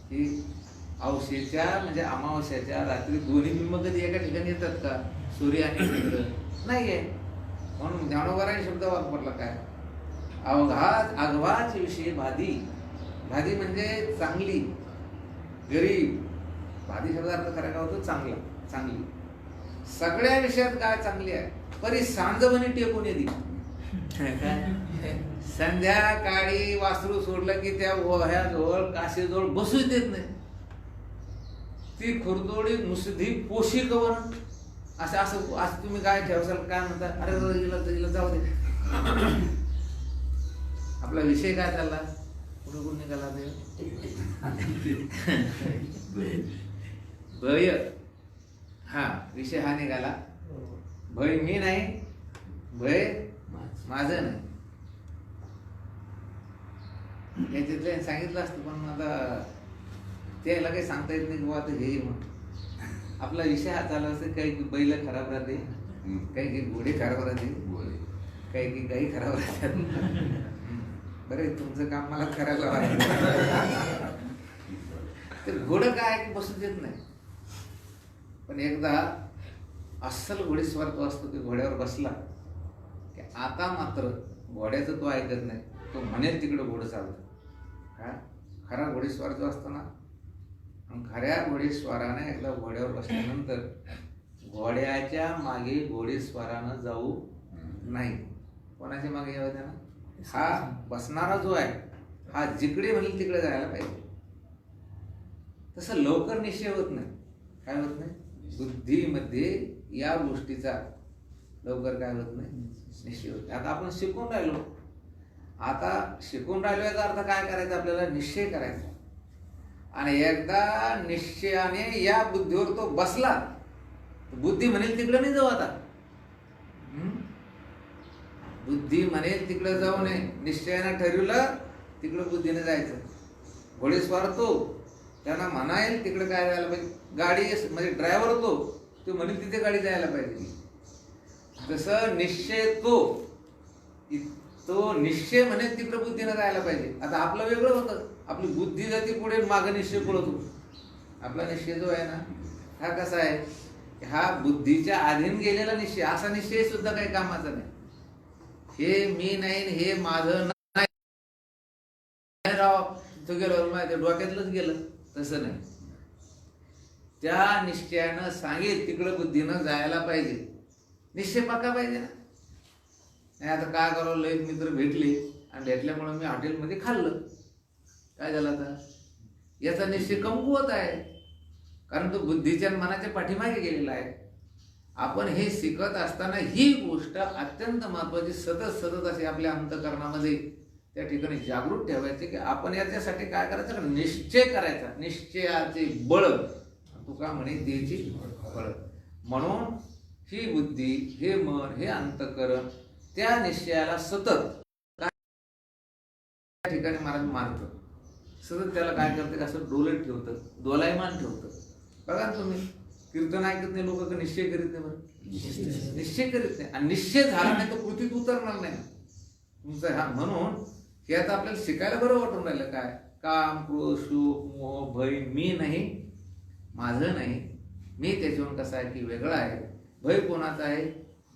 A: की अवशेच्या म्हणजे अमावस्याच्या रात्री दोन्ही बिंब कधी एका ठिकाणी येतात का, सूर्य आणि चंद्र नाहीये. म्हणून ज्ञानोबाराने शब्द वापरला काय, अवघात आघवाच विषयी बाधी. बाधी म्हणजे चांगली, गरीब. बाधी शब्दार्थ खरा का होतो चांगला, चांगली. सगळ्या विषयात काय चांगली आहे, परी सांजवणी टेकून येते. संध्याकाळी वासरू सोडलं की त्या ओह्याजवळ काशीजवळ बसू देत नाही. ती खुरदोडी नुसती पोशी कवन असं असं असं तुम्ही काय ठेवसाल काय म्हणता, अरे हिला जाऊ दे. आपला विषय काय चालला, कुठे कुठे निघाला भय. हा विषय हा निघाला, भय मी नाही, भय माझं नाही. याच्यातलं सांगितलं असतं पण आता त्याला काही सांगता येत नाही की बाबा हे मग आपला विषय हा चालू असते. काही बैल खराब राहते, काही काही घोडे खराब राहते, काही काही गाई खराब राहतात. बरे तुमचं काम मला करायला वाटतं. तर घोडं काय की बसू देत नाही. पण एकदा अस्सल घोडेस्वार तो असतो की घोड्यावर बसला की आता मात्र घोड्याचं तो ऐकत नाही, तो म्हणेल तिकडं घोडं चालतं. हा खरा घोडेस्वार जो असतो ना, खऱ्या घोडेस्वाराने एकदा घोड्यावर बसल्यानंतर घोड्याच्या मागे घोडेस्वारानं जाऊ नाही. कोणाच्या मागे यावं त्यानं? हा बसणारा जो आहे हा जिकडे म्हणेल तिकडे जायला पाहिजे. तसं लवकर निश्चय होत नाही. काय होत नाही? बुद्धीमध्ये या गोष्टीचा लवकर काय होत नाही, निश्चय होत नाही. आता आपण शिकून राहिलो. आता शिकून राहिलो याचा अर्थ काय करायचं? आपल्याला निश्चय करायचा. आणि एकदा निश्चयाने या बुद्धीवर तो बसला, बुद्धी म्हणेल तिकडे नाही जाऊ. आता बुद्धी म्हणेल तिकडे जाऊ नये. निश्चयाने ठरवलं तिकडे बुद्धीने जायचं. घोडेस्वार तो, त्यांना म्हणायल तिकडे काय जायला पाहिजे. गाडी म्हणजे ड्रायव्हर तो म्हणेल तिथे गाडी जायला पाहिजे. जसं निश्चय तो निश्चय म्हणेल तिकडे बुद्धीने जायला पाहिजे. आता आपलं वेगळं होतं. आपली बुद्धी जाते पुढे, मागं निश्चय पळतो. आपला निश्चय जो आहे ना हा कसा आहे? हा बुद्धीच्या अधीन गेलेला निश्चय. असा निश्चय सुद्धा काही कामाचा नाही. हे मी नाही, हे माझं नाही राव, तिथं गेलो माहिती डोक्यातलंच गेलं. तसं नाही. त्या निश्चयानं सांगेल तिकडं बुद्धीनं जायला पाहिजे. निश्चय पक्का पाहिजे ना. नाही आता काय करावं, लय मित्र भेटले आणि भेटल्यामुळे मी हॉटेलमध्ये खाल्लं, काय झालं आता? याचा निश्चय कमकुवत आहे. कारण तो बुद्धीच्या मनाच्या पाठीमागे गेलेला आहे. आपण हे शिकत असताना ही गोष्ट अत्यंत महत्वाची सतत अशी आपल्या अंतःकरणामध्ये त्या ठिकाणी जागृत ठेवायचे की आपण याच्यासाठी काय करायचं? निश्चय करायचा. निश्चयाचे बळ तुका म्हणे द्यायची बळ. म्हणून ही बुद्धी, हे मन, हे अंतःकरण त्या निश्चयाला सतत त्या ठिकाणी मारतं. सतत त्याला काय करते? असं डोलत ठेवतं, डोलायमान ठेवतं. बघा तुम्ही कीर्तन ऐकत नाही लोक, निश्चय करीत नाही. बरं निश्चय करीत नाही. आणि निश्चय झाला नाही तर कृतीत उतरणार नाही तुमचं. हा म्हणून हे आता आपल्याला शिकायला बरं वाटून राहिलं. काय? काम, क्रोध, शोक, मोह, भय मी नाही, माझं नाही. मी त्याच्यावर कसा आहे की वेगळा आहे. भय कोणाचा आहे?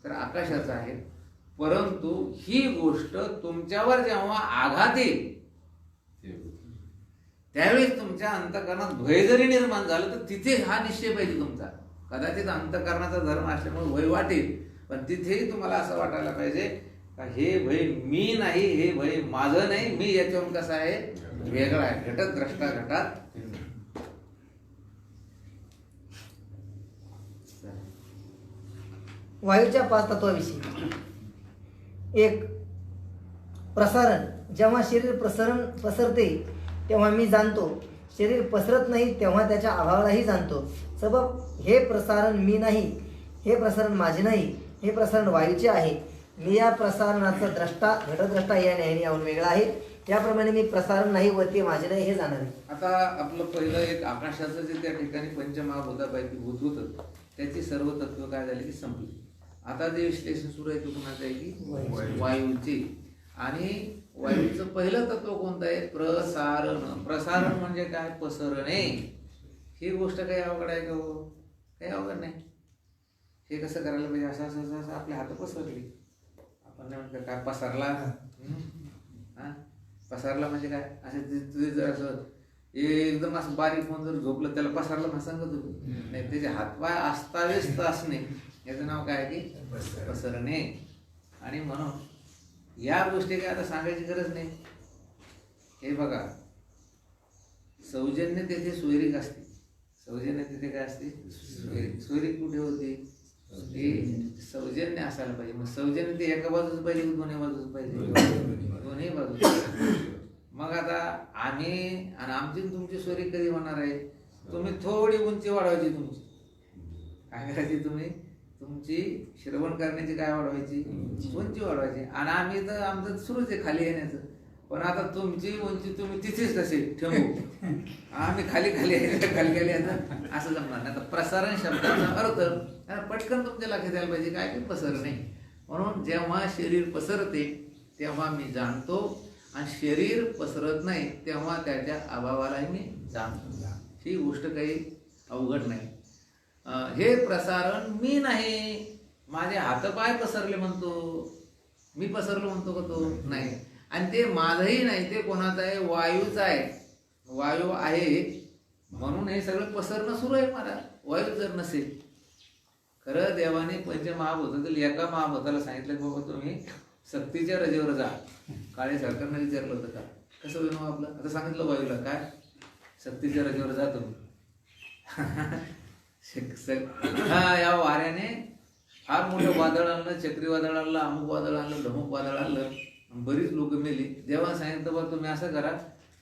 A: तर आकाशाचा आहे. परंतु ही गोष्ट तुमच्यावर जेव्हा आघात येईल त्यावेळेस तुमच्या अंतःकरणात भय जरी निर्माण झालं तर तिथे हा निश्चय पाहिजे तुमचा. कदाचित अंतःकरणाचा धर्म असल्यामुळे भय वाटेल, पण तिथेही तुम्हाला असं वाटायला पाहिजे का हे भय मी नाही, हे भय माझं नाही, मी याच्यावरून कसा आहे वेगळा आहे. घटत द्रष्टा घटात.
B: वायूच्या 5 तत्वाविषयी. एक, प्रसारण. जेव्हा शरीर पसरते तेव्हा मी जाणतो. शरीर पसरत नाही तेव्हा त्याच्या अभावालाही जाणतो. सबब हे प्रसारण मी नाही, हे प्रसारण माझे नाही, हे प्रसारण वायूचे आहे. मी या प्रसारणाचा द्रष्टा, घटद्रष्टा या न्यायाने याहून वेगळा आहे. त्याप्रमाणे मी प्रसारण नाही व ते माझे नाही हे जाणार आहे.
A: आता आपलं पहिलं एक आकाशाचं जे त्या ठिकाणी पंचमहाभूतापैकी भूत होतं त्याची सर्व तत्व काय झाली की संपली. आता जे विश्लेषण सुरू आहे ते कुणाचं आहे की वायूचे. आणि वायूचं पहिलं तत्व कोणतं आहे? प्रसारण. प्रसारण म्हणजे काय? पसरणे. ही गोष्ट काही अवघड आहे का? हो, काही अवघड नाही. हे कसं करायला पाहिजे? असं असं असं आपले हात पसरली. आपण नाही म्हणतो काय पसरला. हा, पसरला म्हणजे काय? असं तुझे जर असं एकदम असं बारीक होऊन जर झोपलं त्याला पसरला म्हणून सांगत होतो. नाही, त्याचे हातपाय अस्ताव्यस्त असणे याचं नाव काय की पसरणे. आणि म्हणून या गोष्टी काय आता सांगायची गरज नाही. हे बघा, सौजन्य तेथे सोयरीक असते. सौजन्य तिथे काय असते? सोयरीक कुठे होते? सौजन्य असायला पाहिजे. मग सौजन्य ते एका बाजूच पाहिजे की दोन्ही बाजूच पाहिजे? दोन्ही बाजू. मग आता आम्ही आणि आमची तुमची सोयरीक कधी होणार आहे? तुम्ही थोडी उंची वाढवायची. तुमची काय करायची? तुम्ही तुमची श्रवण करण्याची काय वाढवायची? उंची वाढवायची. आणि आम्ही तर आमचं सुरूच आहे खाली येण्याचं. पण आता तुमची उंची तुम्ही तिथेच तसे ठेवू, आम्ही खाली यायचं असं जमणार नाही. तर प्रसारण शब्दाचा अर्थ पटकन तुमच्या लक्षात यायला पाहिजे काय की पसरणे. म्हणून जेव्हा शरीर पसरते तेव्हा मी जाणतो आणि शरीर पसरत नाही तेव्हा त्याच्या अभावालाही मी जाणतो. ही गोष्ट काही अवघड नाही. हे प्रसारण मी नाही. माझे हातपाय पसरले म्हणतो, मी पसरलो म्हणतो का तो? नाही. आणि ते माझंही नाही, ते कोणाचं आहे? वायूचं आहे. वायू आहे म्हणून हे सगळं पसरणं सुरू आहे. मला वायू जर नसेल, खरं देवाने पंचमहाभूतातील एका महाभूताला सांगितलं बाबा तुम्ही सक्तीच्या रजेवर जा. काळे सरकारनं विचारलं होतं का कसं होईल मग आपलं? आता सांगितलं वायूला काय सक्तीच्या रजेवर जा तुम्ही. हा या वाऱ्याने फार मोठं वादळ आणलं, चक्रीवादळ आणलं, अमुक वादळ आणलं, ढमुक वादळ आणलं, बरीच लोक मेली. जेव्हा सांगितलं बा तुम्ही असं करा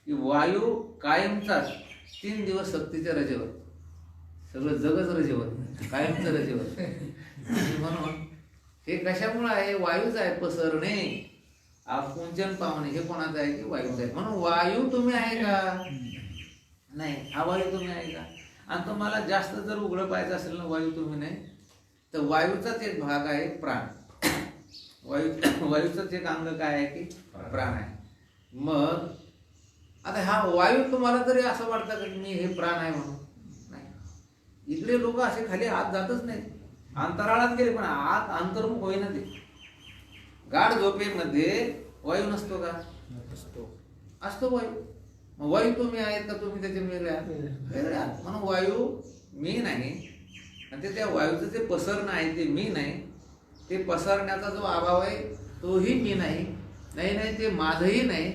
A: की वायू कायमचाच 3 दिवस सक्तीच्या रजेवर, सगळं जगच रजेवर, कायमचं रजेवर. म्हणून हे कशामुळे आहे? वायूच आहे. पसरणे, आकुंचन पावणे हे कोणाचं आहे की वायूच आहे. म्हणून वायू तुम्ही आहे का? नाही. हा वायू तुम्ही आहे का? आणि तुम्हाला जास्त जर उघडं पाहायचं असेल ना वायू तुम्ही नाही, तर वायूचाच एक भाग आहे प्राण. वायूचाच एक अंग काय आहे की प्राण आहे. मग आता हा वायू तुम्हाला तरी असं वाटतं की मी हे प्राण आहे म्हणून? नाही. इकडे लोक असे खाली आत जातच नाही, अंतराळात गेले पण आत अंतर्मुख होईना ते. गाढ झोपेमध्ये वायू नसतो का? असतो वायू. मग वायू तुम्ही आहेत का? तुम्ही त्याचे वेगळे आहात. म्हणून वायू मी नाही, आणि ते त्या वायूचं जे पसरणं आहे ते मी नाही. ते पसरण्याचा जो अभाव आहे तोही मी नाही. नाही ते माझंही नाही.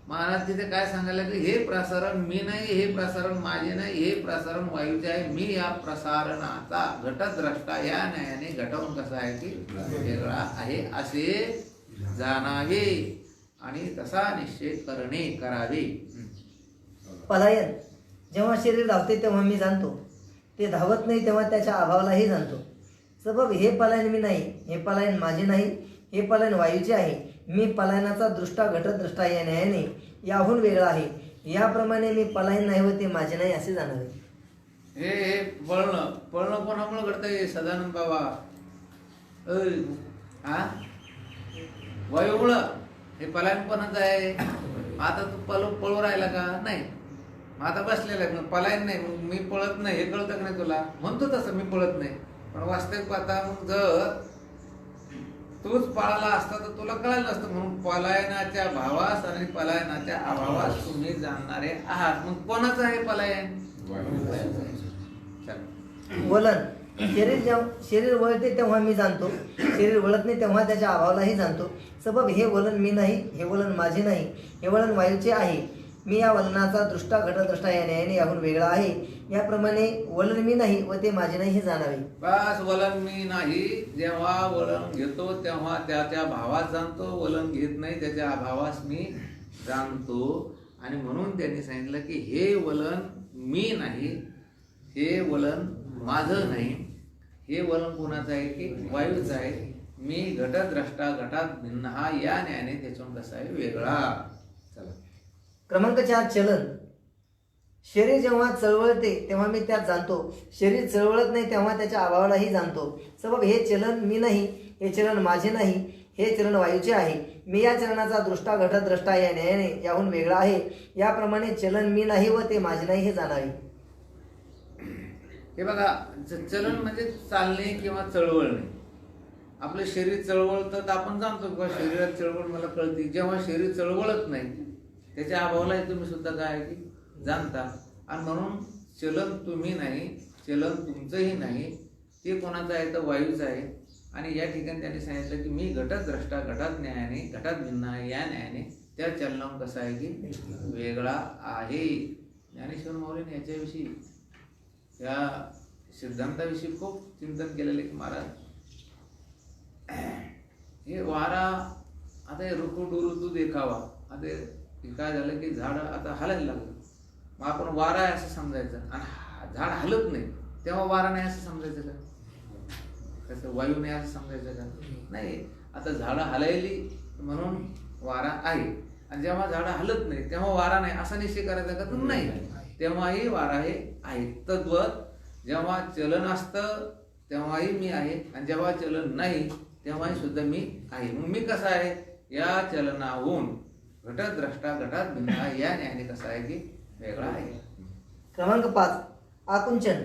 A: महाराज तिथे काय सांगायला की हे प्रसारण मी नाही, हे प्रसारण माझे नाही, हे प्रसारण वायूचे आहे. मी या प्रसारणाचा घटद्रष्टा या न्यायाने घटवून कसा आहे की वेगळा आहे असे जाणावे आणि तसा निश्चय करावे.
B: पलायन, जेव्हा शरीर धावते तेव्हा मी जाणतो, ते धावत नाही तेव्हा त्याच्या अभावालाही जाणतो. सबब हे पलायन मी नाही, हे पलायन माझे नाही, हे पलायन वायूचे आहे. मी पलायनाचा दृष्टा घटद्रष्टा या न्यायाने याहून वेगळा आहे. याप्रमाणे मी पलायन नाही व ते माझे नाही असे जाणावे.
A: हे पळणं कोणामुळे घडतंय? सदानंद बाबा हा वायूमुळं. हे पलायन कोणाचं आहे? आता तू पळू राहिला का? नाही. आता बसलेला आहे, पलायन नाही. मग मी पळत नाही हे कळतं का नाही तुला? म्हणतो तसं मी पळत नाही, पण वास्तविक पाहता मग जर तूच पळाला असता तर तुला कळालं नसतं. म्हणून पलायनाच्या भावास आणि पलायनाच्या अभावास तुम्ही जाणणारे आहात. मग कोणाचं आहे पलायन?
B: वलन, शरीर वळते तेव्हा मी जाणतो, शरीर वळत नाही तेव्हा त्याच्या अभावालाही जाणतो. सबब हे वलन मी नाही, हे वलन माझे नाही, हे वलन वायूचे आहे. मी या वलनाचा दृष्टा घटद्रष्टा या न्यायाने याहून वेगळा आहे. याप्रमाणे वलन मी नाही व ते माझे नाही हे जाणावे.
A: बस वलन मी नाही. जेव्हा वलन घेतो तेव्हा त्याच्या भावात जाणतो, वलन घेत नाही त्याच्या अभावास मी जाणतो. आणि म्हणून त्यांनी सांगितलं की हे वलन मी नाही, हे वलन माझं नाही. हे वलन कोणाचं आहे की वायूचं आहे. मी घटद्रष्टा घटात भिन्न हा या न्यायाने त्याच्यातून कसा आहे वेगळा. चला
B: क्रमांक 4 चलन. शरीर जेव्हा चळवळते तेव्हा मी त्यात जाणतो, शरीर चळवळत नाही तेव्हा त्याच्या अभावालाही जाणतो. सबब हे चलन मी नाही, हे चलन माझे नाही, हे चलन वायूचे आहे. मी या चलनाचा दृष्टा घटद्रष्टा या न्यायाने याहून वेगळा आहे. याप्रमाणे चलन मी नाही व ते माझे नाही हे जाणावे.
A: हे बघा, चलन म्हणजे चालणे किंवा चळवळणे. आपलं शरीर चळवळतं तर आपण जाणतो किंवा शरीरात चळवळ मला कळते. जेव्हा शरीर चळवळत नाही त्याच्या अभावालाही तुम्ही सुद्धा काय आहे की जाणता. आणि म्हणून चलन तुम्ही नाही, चलन तुमचंही नाही. ते कोणाचं आहे तर वायूचं आहे. आणि या ठिकाणी त्यांनी सांगितलं की मी घटद्रष्टा घटात न्यायाने घटात भिन्न आहे या न्यायाने त्या चलनावर कसा आहे की वेगळा आहे. ज्ञानेश्वर माऊलीने याच्याविषयी या सिद्धांताविषयी खूप चिंतन केलेले की महाराज हे वारा आता हे ऋतू देखावा. आता काय झालं की झाड आता हलायला लागलं, मग आपण वारा आहे असं समजायचं. आणि झाड हलत नाही तेव्हा वारा नाही असं समजायचं का? कसं वायू नाही असं समजायचं का? नाही. आता झाडं हलायली म्हणून वारा आहे, आणि जेव्हा झाडं हलत नाही तेव्हा वारा नाही असा निश्चय करायचा का? तर नाही, तेव्हाही वारा हे आहे. तद्वत जेव्हा चलन असतं तेव्हाही मी आहे, आणि जेव्हा चलन नाही तेव्हाही सुद्धा मी आहे. मग मी कसा आहे? या चलनाहून घटद्रष्टा घटात भिन्न या न्यायाने कसा आहे की वेगळा आहे.
B: क्रमांक 5 आकुंचन.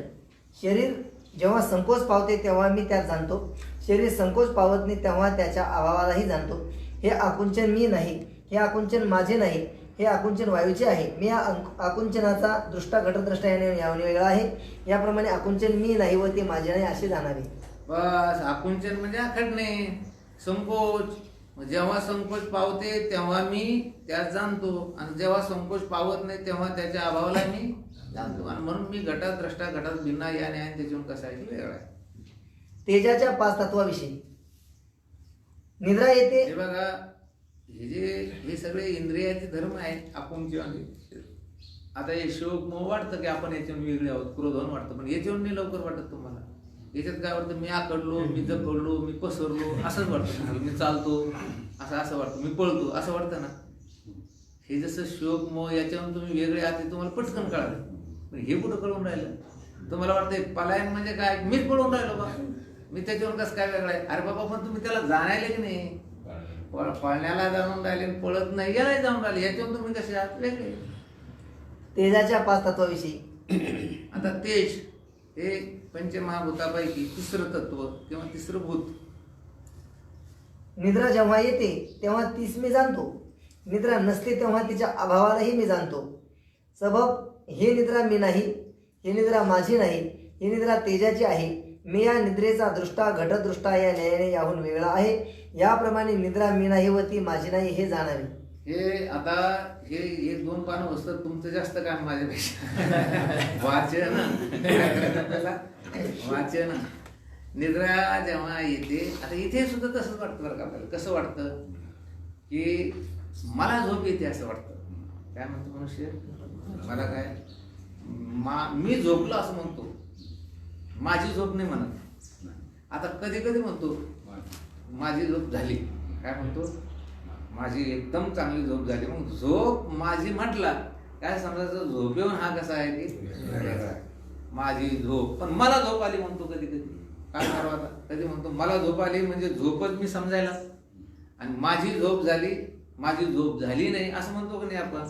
B: शरीर जेव्हा संकोच पावते तेव्हा मी त्यात जाणतो, शरीर संकोच पावत नाही तेव्हा त्याच्या अभावालाही जाणतो. हे आकुंचन मी नाही, हे आकुंचन माझे नाही, हे आकुंचन वायूचे आहे. मी या आकुंचनाचा दृष्टा घटद्रष्टा याने वेगळा आहे. याप्रमाणे आकुंचन मी नाही व ते माझे नाही असे जाणावे.
A: बस आकुंचन म्हणजे आखडणे, संकोच. मग जेव्हा संकोच पावते तेव्हा मी त्यात जाणतो, आणि जेव्हा संकोच पावत नाही तेव्हा त्याच्या अभावाला मी जाणतो. आणि म्हणून मी घटात द्रष्टा घटात भिन्ना या न्याय त्याच्याहून कसा आहे की वेगळा आहे.
B: तेजाच्या 5 तत्वाविषयी निद्रा येते.
A: हे बघा, हे सगळे इंद्रियाचे धर्म आहेत आपण किंवा आता हे शोक मोह वाटतं की आपण याच्यावर वेगळे आहोत, क्रोधन वाटतं, पण याच्यावर नाही लवकर वाटत तुम्हाला. याच्यात काय वाटतं, मी आकडलो, मी जखडलो, मी पसरलो असंच वाटतं. मी चालतो असं वाटतं, मी पळतो असं वाटतं ना. हे जसं शोक मोह याच्यावरून तुम्ही वेगळे आहात ते तुम्हाला पटकन कळालं, पण हे कुठं कळून राहिलं. तुम्हाला वाटतंय पलायन म्हणजे काय, मीच पळून राहिलो बा, मी त्याच्यावर कसं काय वेगळं आहे. अरे बाबा, पण तुम्ही त्याला जाणायले की नाही, पळण्याला जाऊन राहिले, पळत नाही याला जाऊन राहिले, याच्यावर तुम्ही कसे आहात वेगळे.
B: तेजाच्या 5 तत्वाविषयी
A: आता तेज हे पंचमहाभूतापैकी तिसरं तत्व किंवा तिसरं भूत.
B: निद्रा जेव्हा येते तेव्हा तीच मी जाणतो, निद्रा नसते तेव्हा तिच्या अभावालाही मी जाणतो. सबब हे निद्रा मी नाही, ही निद्रा माझी नाही, ही निद्रा तेजाची आहे. मी या निद्रेचा दृष्टा घटदृष्टा या न्यायाने याहून वेगळा आहे. याप्रमाणे निद्रा मी नाही व ती माझी नाही हे जाणावे.
A: हे आता हे 2 पानं वस्तर तुमचं जास्त काम माझ्यापेक्षा. वाचन वाचन. निद्रा जेव्हा येते, आता इथे सुद्धा तसंच वाटतं बरं का आपल्याला. कसं वाटतं की मला झोप येते असं वाटतं. काय म्हणतो मनुष्य, मला काय मी झोपलो असं म्हणतो, माझी झोप नाही म्हणत. आता कधी कधी म्हणतो माझी झोप झाली, काय म्हणतो, माझी एकदम चांगली झोप झाली. मग झोप माझी म्हटला काय समजायचं, झोप येऊन हा कसा आहे की माझी झोप, पण मला झोप आली म्हणतो कधी कधी. काय करावं आता, कधी म्हणतो मला झोप आली म्हणजे झोपच मी समजायला, आणि माझी झोप झाली, माझी झोप झाली नाही असं म्हणतो की नाही आपण.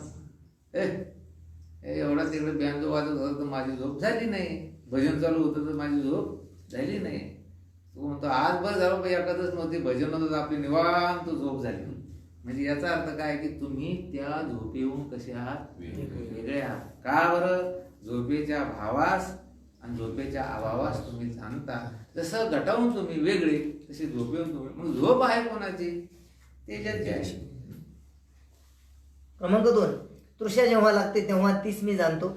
A: एवढा तिकडे बँजो वाजत होता तर माझी झोप झाली नाही, भजन चालू होतं तर माझी झोप झाली नाही. तो म्हणतो आज बरं झालं बाई, एखादच नव्हती, भजन नव्हतं, आपली निवांत झोप झाली. म्हणजे याचा अर्थ काय की तुम्ही त्या झोपेहून कसे आहात, वेगळे आहात. का बरं, झोपेच्या भावास आणि झोपेच्या अभावास तुम्ही जाणता. जसं घटावून तुम्ही वेगळे तसे झोपेहून तुम्ही. मग झोप आहे कोणाची, तेजाची आहे.
B: क्रमांक 2, तृष्या जेव्हा लागते तेव्हा तीच मी जाणतो,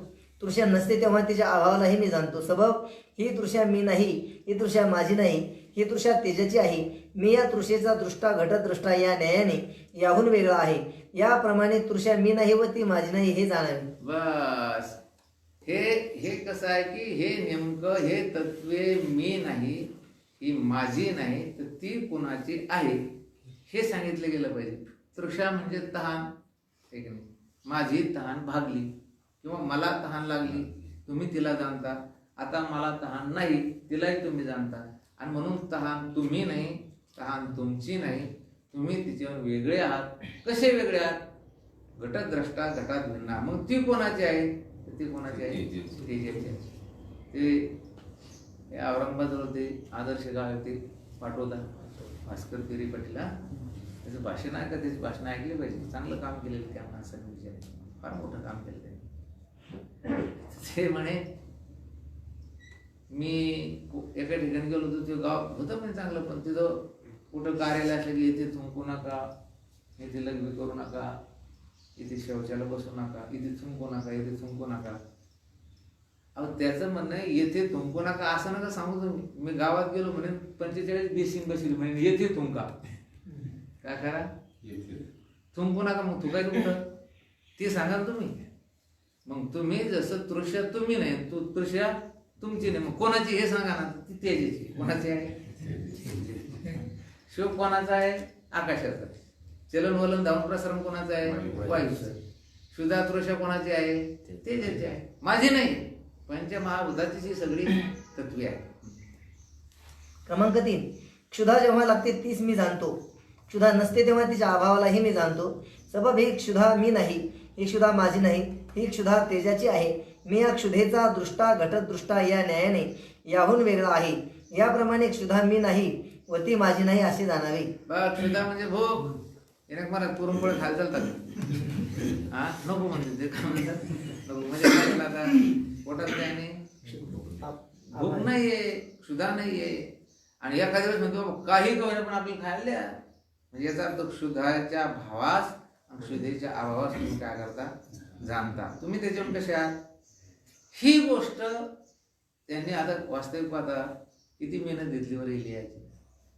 B: तृष्या नसते तेव्हा तिच्या अभावालाही मी जाणतो. सबब ही तृष्या मी नाही, ही तृष्या माझी नाही, ही तृष्या तेजाची आहे. मी या तृषेचा दृष्टा घटदृष्टा या न्यायाने याहून वेगळा आहे. याप्रमाणे तृष्या मी नाही व ती माझी नाही हे जाणावे.
A: बस हे कसं आहे की हे नेमकं हे तत्वे मी नाही, ही माझी नाही, तर ती कुणाची आहे हे सांगितलं गेलं पाहिजे. तृषा म्हणजे तहान, ठीक नाही, माझी तहान भागली किंवा मला तहान लागली, तुम्ही तिला जाणता. आता मला तहान नाही, तिलाही तुम्ही जाणता, आणि म्हणून तहान तुम्ही नाही, तहान तुमची नाही, तुम्ही तिच्यावर वेगळे आहात. कसे वेगळे आहात, घटद्रष्टा घटात भिन्ना. मग ती कोणाची आहे, ती कोणाची आहे, तेजाची आहे. ते औरंगाबादवर ते आदर्श गाव ते पाठवतात भास्कर पेरी पाटील. त्याचं भाषण आहे का, त्याची भाषण ऐकली पाहिजे. चांगलं काम केलेलं त्या माणसाने, विचार फार मोठं काम केलं त्याने. ते म्हणे मी एका ठिकाणी गेलो होतो, ते गाव होतं म्हणजे चांगलं, पण तिथं कुठं कार्यालय असलं की इथे थुंकू नका, इथे लग्न करू नका, इथे शौचाला बसू नका, इथे थुंकू नका, इथे थुंकू नका. अहो त्याचं म्हणणं आहे येथे थुंकू नका असं नका सांगू तुम्ही. मी गावात गेलो म्हणे 45 बेसिंग बसली म्हणे, येथे थुंका. काय करा, थुंकू नका. मग थुकायचं कुठं ते सांगा तुम्ही. मग तुम्ही जसं तृष्या तुम्ही नाही, तृष्या तुमची नाही, मग कोणाची हे सांगा ना. ती तेजाची. कोणाची आहे, शोक कोणाचा आहे, आकाशाचा. चलन वलन धावून प्रसारण कोणाचं आहे, वायूचं. शुद्धा तृषा कोणाची आहे, तेजाची आहे, माझी नाही. पंचमहाभूताची जी सगळी तत्वे आहे.
B: क्रमांक 3, क्षुधा जेव्हा लागते तीच मी जाणतो, क्षुधा नसते तेव्हा तिच्या अभावालाही मी जाणतो. सबब ही क्षुधा मी नाही, ही क्षुधा माझी नाही, ही क्षुधा तेजाची आहे. मी या क्षुधेचा दृष्टा घटदृष्टा या न्यायाने याहून वेगळा आहे. याप्रमाणे क्षुधा मी नाही व ती माझी नाही असे जाणावे.
A: क्षुधा म्हणजे भूक. येणे मला पुरणपोळी खायला चालतात, हा नको म्हणजे ते काय म्हणतात, नको म्हणजे काय झालं आता, पोटात काय नाही, भूक नाहीये, क्षुधा नाहीये. आणि एखाद्या वेळेस म्हणतो काही कवनं पण आपल्याला खायला द्या, म्हणजे याचा अर्थ क्षुधाच्या भावास आणि क्षुधेच्या अभावास तुम्ही काय करता जाणता. तुम्ही त्याच्यावर कसे आहात ही गोष्ट त्यांनी आता वास्तविक पाहता किती मेहनत घेतली वर लिहायची,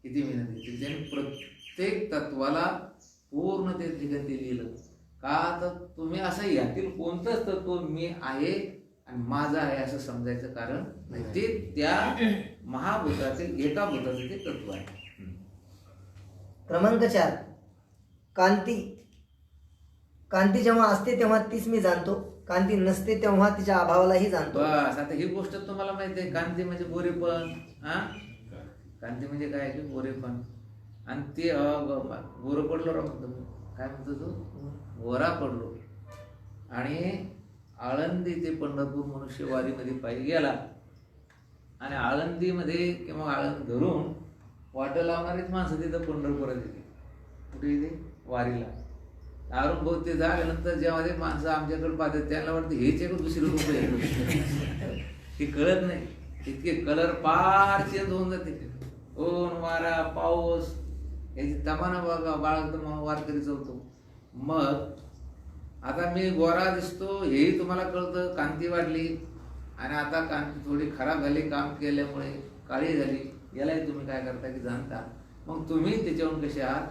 A: किती मेहनत घेतली त्यांनी प्रत्येक तत्वाला पूर्ण ते ठिकाणी ते लिहिलं. का तर तुम्ही असं यातील कोणतंच तत्व मी आहे आणि माझं आहे असं समजायचं कारण नाही. ते त्या महाभूतातील एका भूताचं ते तत्व आहे.
B: क्रमांक 4, कांती. कांती जेव्हा असते तेव्हा तीच मी जाणतो, कांती नसते तेव्हा तिच्या अभावालाही जाणतो.
A: बस आता ही गोष्ट तुम्हाला माहिती आहे. कांती म्हणजे गोरेपण. हा, कांती म्हणजे काय की गोरेपण. आणि ते गोरं पडलो राव म्हणतो मी. काय म्हणतो तू? गोरा पडलो. आणि आळंदी ते पंढरपूर मनुष्यवारीमध्ये पायी गेला आणि आळंदीमध्ये किंवा आळंद धरून वाट लावणारीच माणसं तिथं पंढरपुरात येते. कुठे येते? वारीला. अरुण भाऊ ते झाल्यानंतर जेव्हा ते माणसं आमच्याकडे पाहतात त्यांना वाटतं हेच एक दुसरे लोक आहे. ते कळत नाही. इतके कलर पार चेंज होऊन जाते. ऊन वारा पाऊस याची तमाना बाळगतो वारकरी चौतो. मग आता मी गोरा दिसतो हेही तुम्हाला कळतं. कांती वाढली आणि आता कांती थोडी खराब झाली काम केल्यामुळे काळी झाली. यालाही तुम्ही काय करता की जाणता. मग तुम्ही त्याच्यावरून कसे आहात.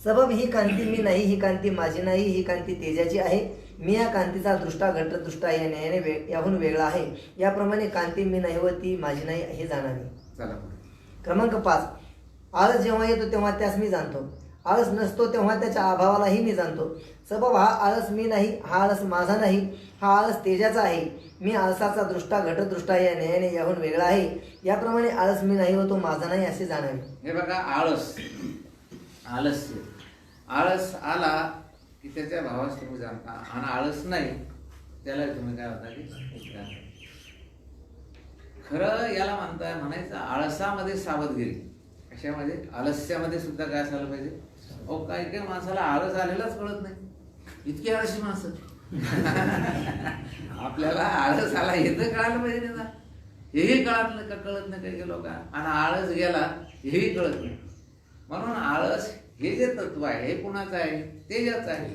B: सबब ही कांती मी नाही, ही कांती माझी नाही, ही कांती तेजाची आहे. मी या कांतीचा दृष्टा घटदृष्टा या न्यायाने याहून वेगळा आहे. याप्रमाणे कांती मी नाही व ती माझी नाही हे जाणावे.
A: चला.
B: क्रमांक 5, आळस जेव्हा येतो तेव्हा त्यास मी जाणतो, आळस नसतो तेव्हा त्याच्या अभावालाही मी जाणतो. सबब हा आळस मी नाही, हा आळस माझा नाही, हा आळस तेजाचा आहे. मी आळसाचा दृष्टा घटदृष्टा या न्यायाने याहून वेगळा आहे. याप्रमाणे आळस मी नाही व तो माझा नाही असे जाणावे.
A: हे बघा आळस, आळस्य. आळस आला की त्याच्या भावास तुम्ही जाणता आणि आळस नाही त्याला तुम्ही काय होता की जाणता. खरं याला म्हणायचं आळसामध्ये सावधगिरी. कशामध्ये? आलस्यामध्ये सुद्धा काय असायला पाहिजे. अहो काही काही माणसाला आळस आलेलाच कळत नाही. इतकी आळशी माणसं. आपल्याला आळस आला हे तर कळायला पाहिजे ना. हेही कळत नाही काही लोक. आणि आळस गेला हेही कळत नाही. म्हणून आळस हे जे तत्व आहे हे कुणाचं आहे? तेजाचं आहे.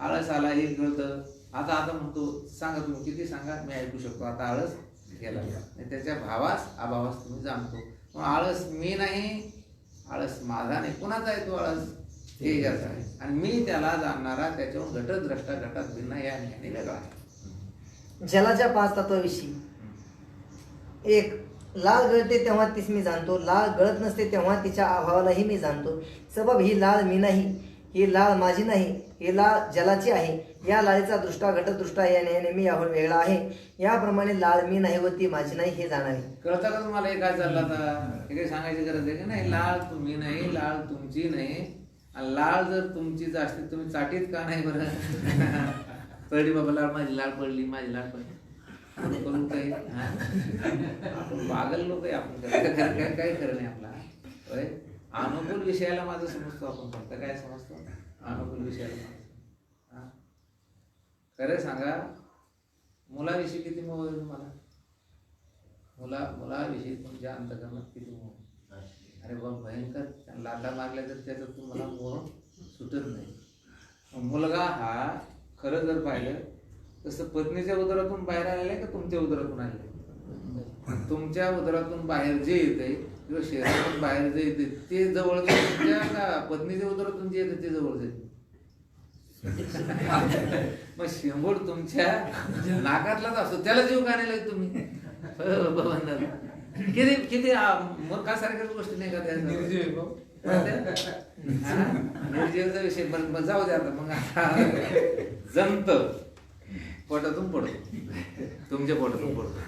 A: आळस आला हे कळतं. आता म्हणतो सांगा तुम्ही किती सांगा मी ऐकू शकतो. आता आळस गेला त्याच्या भावास अभावास तुम्ही जाणतो. मग आळस मी नाही, आळस माझा नाही. कुणाचा आहे तो आळस? तेजाचा आहे. आणि मी त्याला जाणणारा त्याच्यावर घटद्रष्टा घटात भिन्न या ज्ञानी वेगळा आहे.
B: जलाच्या 5 तत्वाविषयी. 1, लाळ गळते तेव्हा तीच मी जाणतो, लाळ गळत नसते तेव्हा तिच्या अभावालाही मी जाणतो. सबब ही लाळ मी नाही, ही लाळ माझी नाही, ही लाळ जलाची आहे. या लाळीचा दृष्टा घटदृष्टा या न्यायाने मी याहून वेगळा आहे. याप्रमाणे लाळ मी नाही व ती माझी नाही हे जाणावे.
A: कळतं का तुम्हाला हे काय चाललं आता? हे काही सांगायची गरज आहे की नाही? लाळ तुम्ही नाही, लाळ तुमची नाही. आणि लाळ जर तुमचीच असते तुम्ही चाटीत का नाही बरं? पडली बाबा लाळ, माझी लाळ पडली, माझी लाळ पडली. करून काही आपण पागल लोक आहे. आपण काय खरं नाही आपला. होय, अनुकूल विषयाला माझं समजतो आपण. फक्त काय समजतो? अनुकूल विषयाला. खरं सांगा मुलाविषयी किती मोह आहे तुम्हाला? मुलाविषयी तुमच्या अंतकरणात किती मोह? अरे बाबा भयंकर लाटा मारल्या तर त्याचा तुम्हाला मोह सुटत नाही. मुलगा हा खरं जर पाहिलं तसं पत्नीच्या उदरातून बाहेर आलेलं आहे का तुमच्या उदरातून आलेलं? तुमच्या उदरातून बाहेर जे येते किंवा शरीरातून बाहेर जे येते ते जवळ तुमच्या का पत्नीच्या उदरातून जे येते ते जवळ येते? मग शेंबूड तुमच्या नाकातलाच असतो. त्याला जीव का नाही लागत तुम्ही? किती किती मूर्खासारख्याच गोष्टी नाही का त्या? निर्जीवचा विषय जाऊ द्या. आता मग जमत पोटातून पडतो, तुमच्या पोटातून पडतो.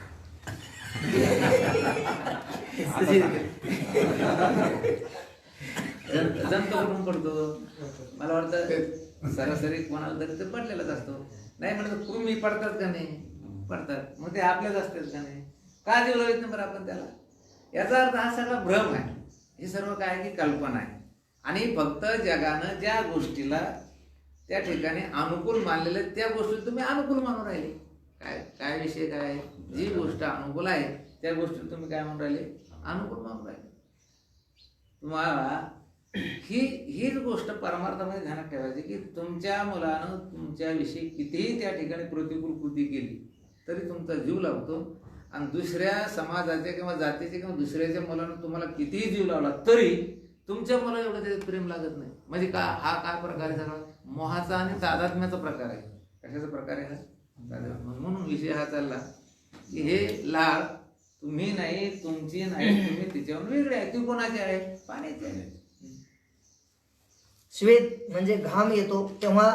A: जंत कुठून पडतो? मला वाटतं सरासरी कोणाला तरी ते पडलेलाच असतो. नाही म्हणत कृमी पडतात का नाही? पडतात. मग ते आपल्याच असतात का नाही? का जीव लावित नाही बरं आपण त्याला? याचा अर्थ हा सगळा भ्रम आहे. हे सर्व काय आहे की कल्पना आहे. आणि फक्त जगानं ज्या गोष्टीला त्या ठिकाणी अनुकूल मानलेले त्या गोष्टी तुम्ही अनुकूल मानून राहिले. काय विषय काय? जी गोष्ट अनुकूल आहे त्या गोष्टी तुम्ही काय म्हणून राहिले? अनुकूल मानून राहिले. तुम्हाला हीच गोष्ट परमार्थामध्ये ध्यानात ठेवायची की तुमच्या मुलानं तुमच्याविषयी कितीही त्या ठिकाणी प्रतिकूल कृती केली तरी तुमचा जीव लावतो, आणि दुसऱ्या समाजाच्या किंवा जातीच्या किंवा दुसऱ्याच्या मुलानं तुम्हाला कितीही जीव लावला तरी तुमच्या मुला एवढं त्याच्यात प्रेम लागत नाही. म्हणजे का हा काय प्रकार आहे? सगळा मोहाचा आणि तादात्म्याचा प्रकार आहे. कशाचा प्रकार आहे? म्हणून विषय हा चालला की हे लाळ तुम्ही नाही, तुमची नाही, तुम्ही तिच्यावर वेगळे आहे. ती कोणाची आहे? पाण्याची आहे.
B: श्वेत म्हणजे घाम येतो तेव्हा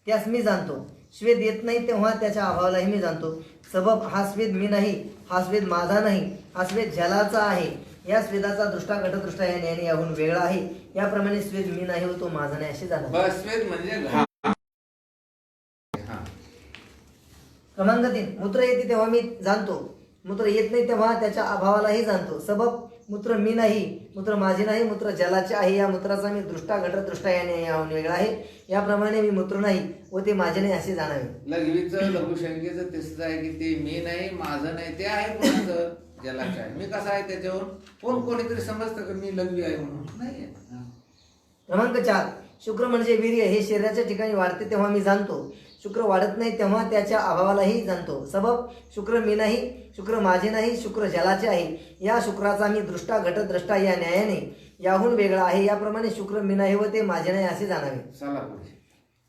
B: त्यास मी जाणतो, श्वेत येत नाही तेव्हा त्याच्या अभावालाही मी जाणतो. सबब हा स्वेद मी नाही, हा स्वेद माझा नाही, हा स्वेद जलाचा आहे. या स्वेदाचा दृष्टा घटदृष्टा या न्यायाने याहून वेगळा आहे. याप्रमाणे स्वेद मी नाही व तो माझा नाही असे जाणतो.
A: बस स्वेद म्हणजे घाम.
B: क्रमांक 3, मूत्र येते तेव्हा मी जाणतो, मूत्र येत नाही तेव्हा त्याच्या अभावालाही जाणतो. सबब मूत्र मी नाही, मूत्र माझे नाही, मूत्र जलाचे आहे. या मूत्राचा मी दृष्टा घटदृष्टा याने याहून वेगळा आहे. याप्रमाणे मी मूत्र नाही व ते माझे नाही असे जाणावे.
A: लघवीचं लघुशंकेचं तेच आहे की ते मी नाही, माझं नाही, ते आहे कोणाचं? जलाचं आहे. मी कसा आहे त्याच्यावर कोणीतरी समजतं की मी लघवी आहे म्हणून? नाही.
B: क्रमांक 4, शुक्र म्हणजे वीर्य हे शरीराच्या ठिकाणी वाढते तेव्हा मी जाणतो, शुक्र वाढत नाही तेव्हा त्याच्या अभावालाही जाणतो. सबब शुक्र मी नाही, शुक्र माझे नाही, शुक्र जलाचे आहे. या शुक्राचा मी दृष्टा घटदृष्टा या न्यायाने याहून वेगळा आहे. याप्रमाणे शुक्र मी नाही व ते माझे नाही असे जाणावे.
A: चला पुढे.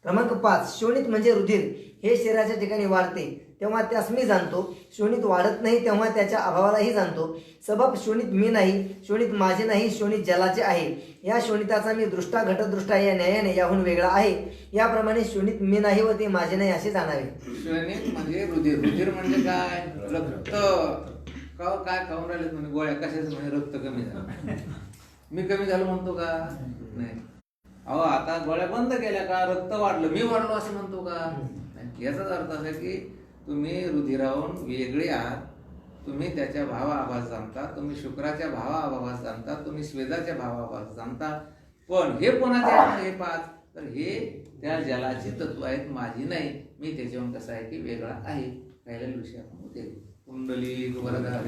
B: क्रमांक 5, शोणित म्हणजे रुधिर हे शरीराच्या ठिकाणी वाढते तेव्हा त्यास मी जाणतो, शोणित वाढत नाही तेव्हा त्याच्या अभावालाही जाणतो. सबब शोणित मी नाही, शोणित माझे नाही, शोणित जलाचे आहे. या शोणिताचा मी दृष्टा घटदृष्टा या न्यायाने याहून वेगळा आहे. याप्रमाणे शोणित मी नाही व ते माझे नाही असे जाणावे.
A: श्वेनित म्हणजे रुधिर. रुधिर म्हणजे काय? रक्त. काय खाऊन राहिले म्हणजे गोळ्या कशाचं? म्हणजे रक्त कमी झालं. मी कमी झालो म्हणतो का? नाही. अहो आता गोळ्या बंद केल्या का? रक्त वाढलं, मी वाढलो असं म्हणतो का? नाही. याचाच अर्थ असा की तुम्ही रुधिराहून वेगळे आहात. तुम्ही त्याच्या भावाभास जाणता, तुम्ही शुक्राच्या भावाभास जाणता, तुम्ही स्वेदाच्या भावाभास जाणता. पण हे कोणाचे आहे? हे 5. तर हे त्या जलाची तत्व आहेत, माझी नाही. मी त्याच्याहून कसं आहे की वेगळा आहे. पहिल्या दिवशी आपण कुंडली वरदा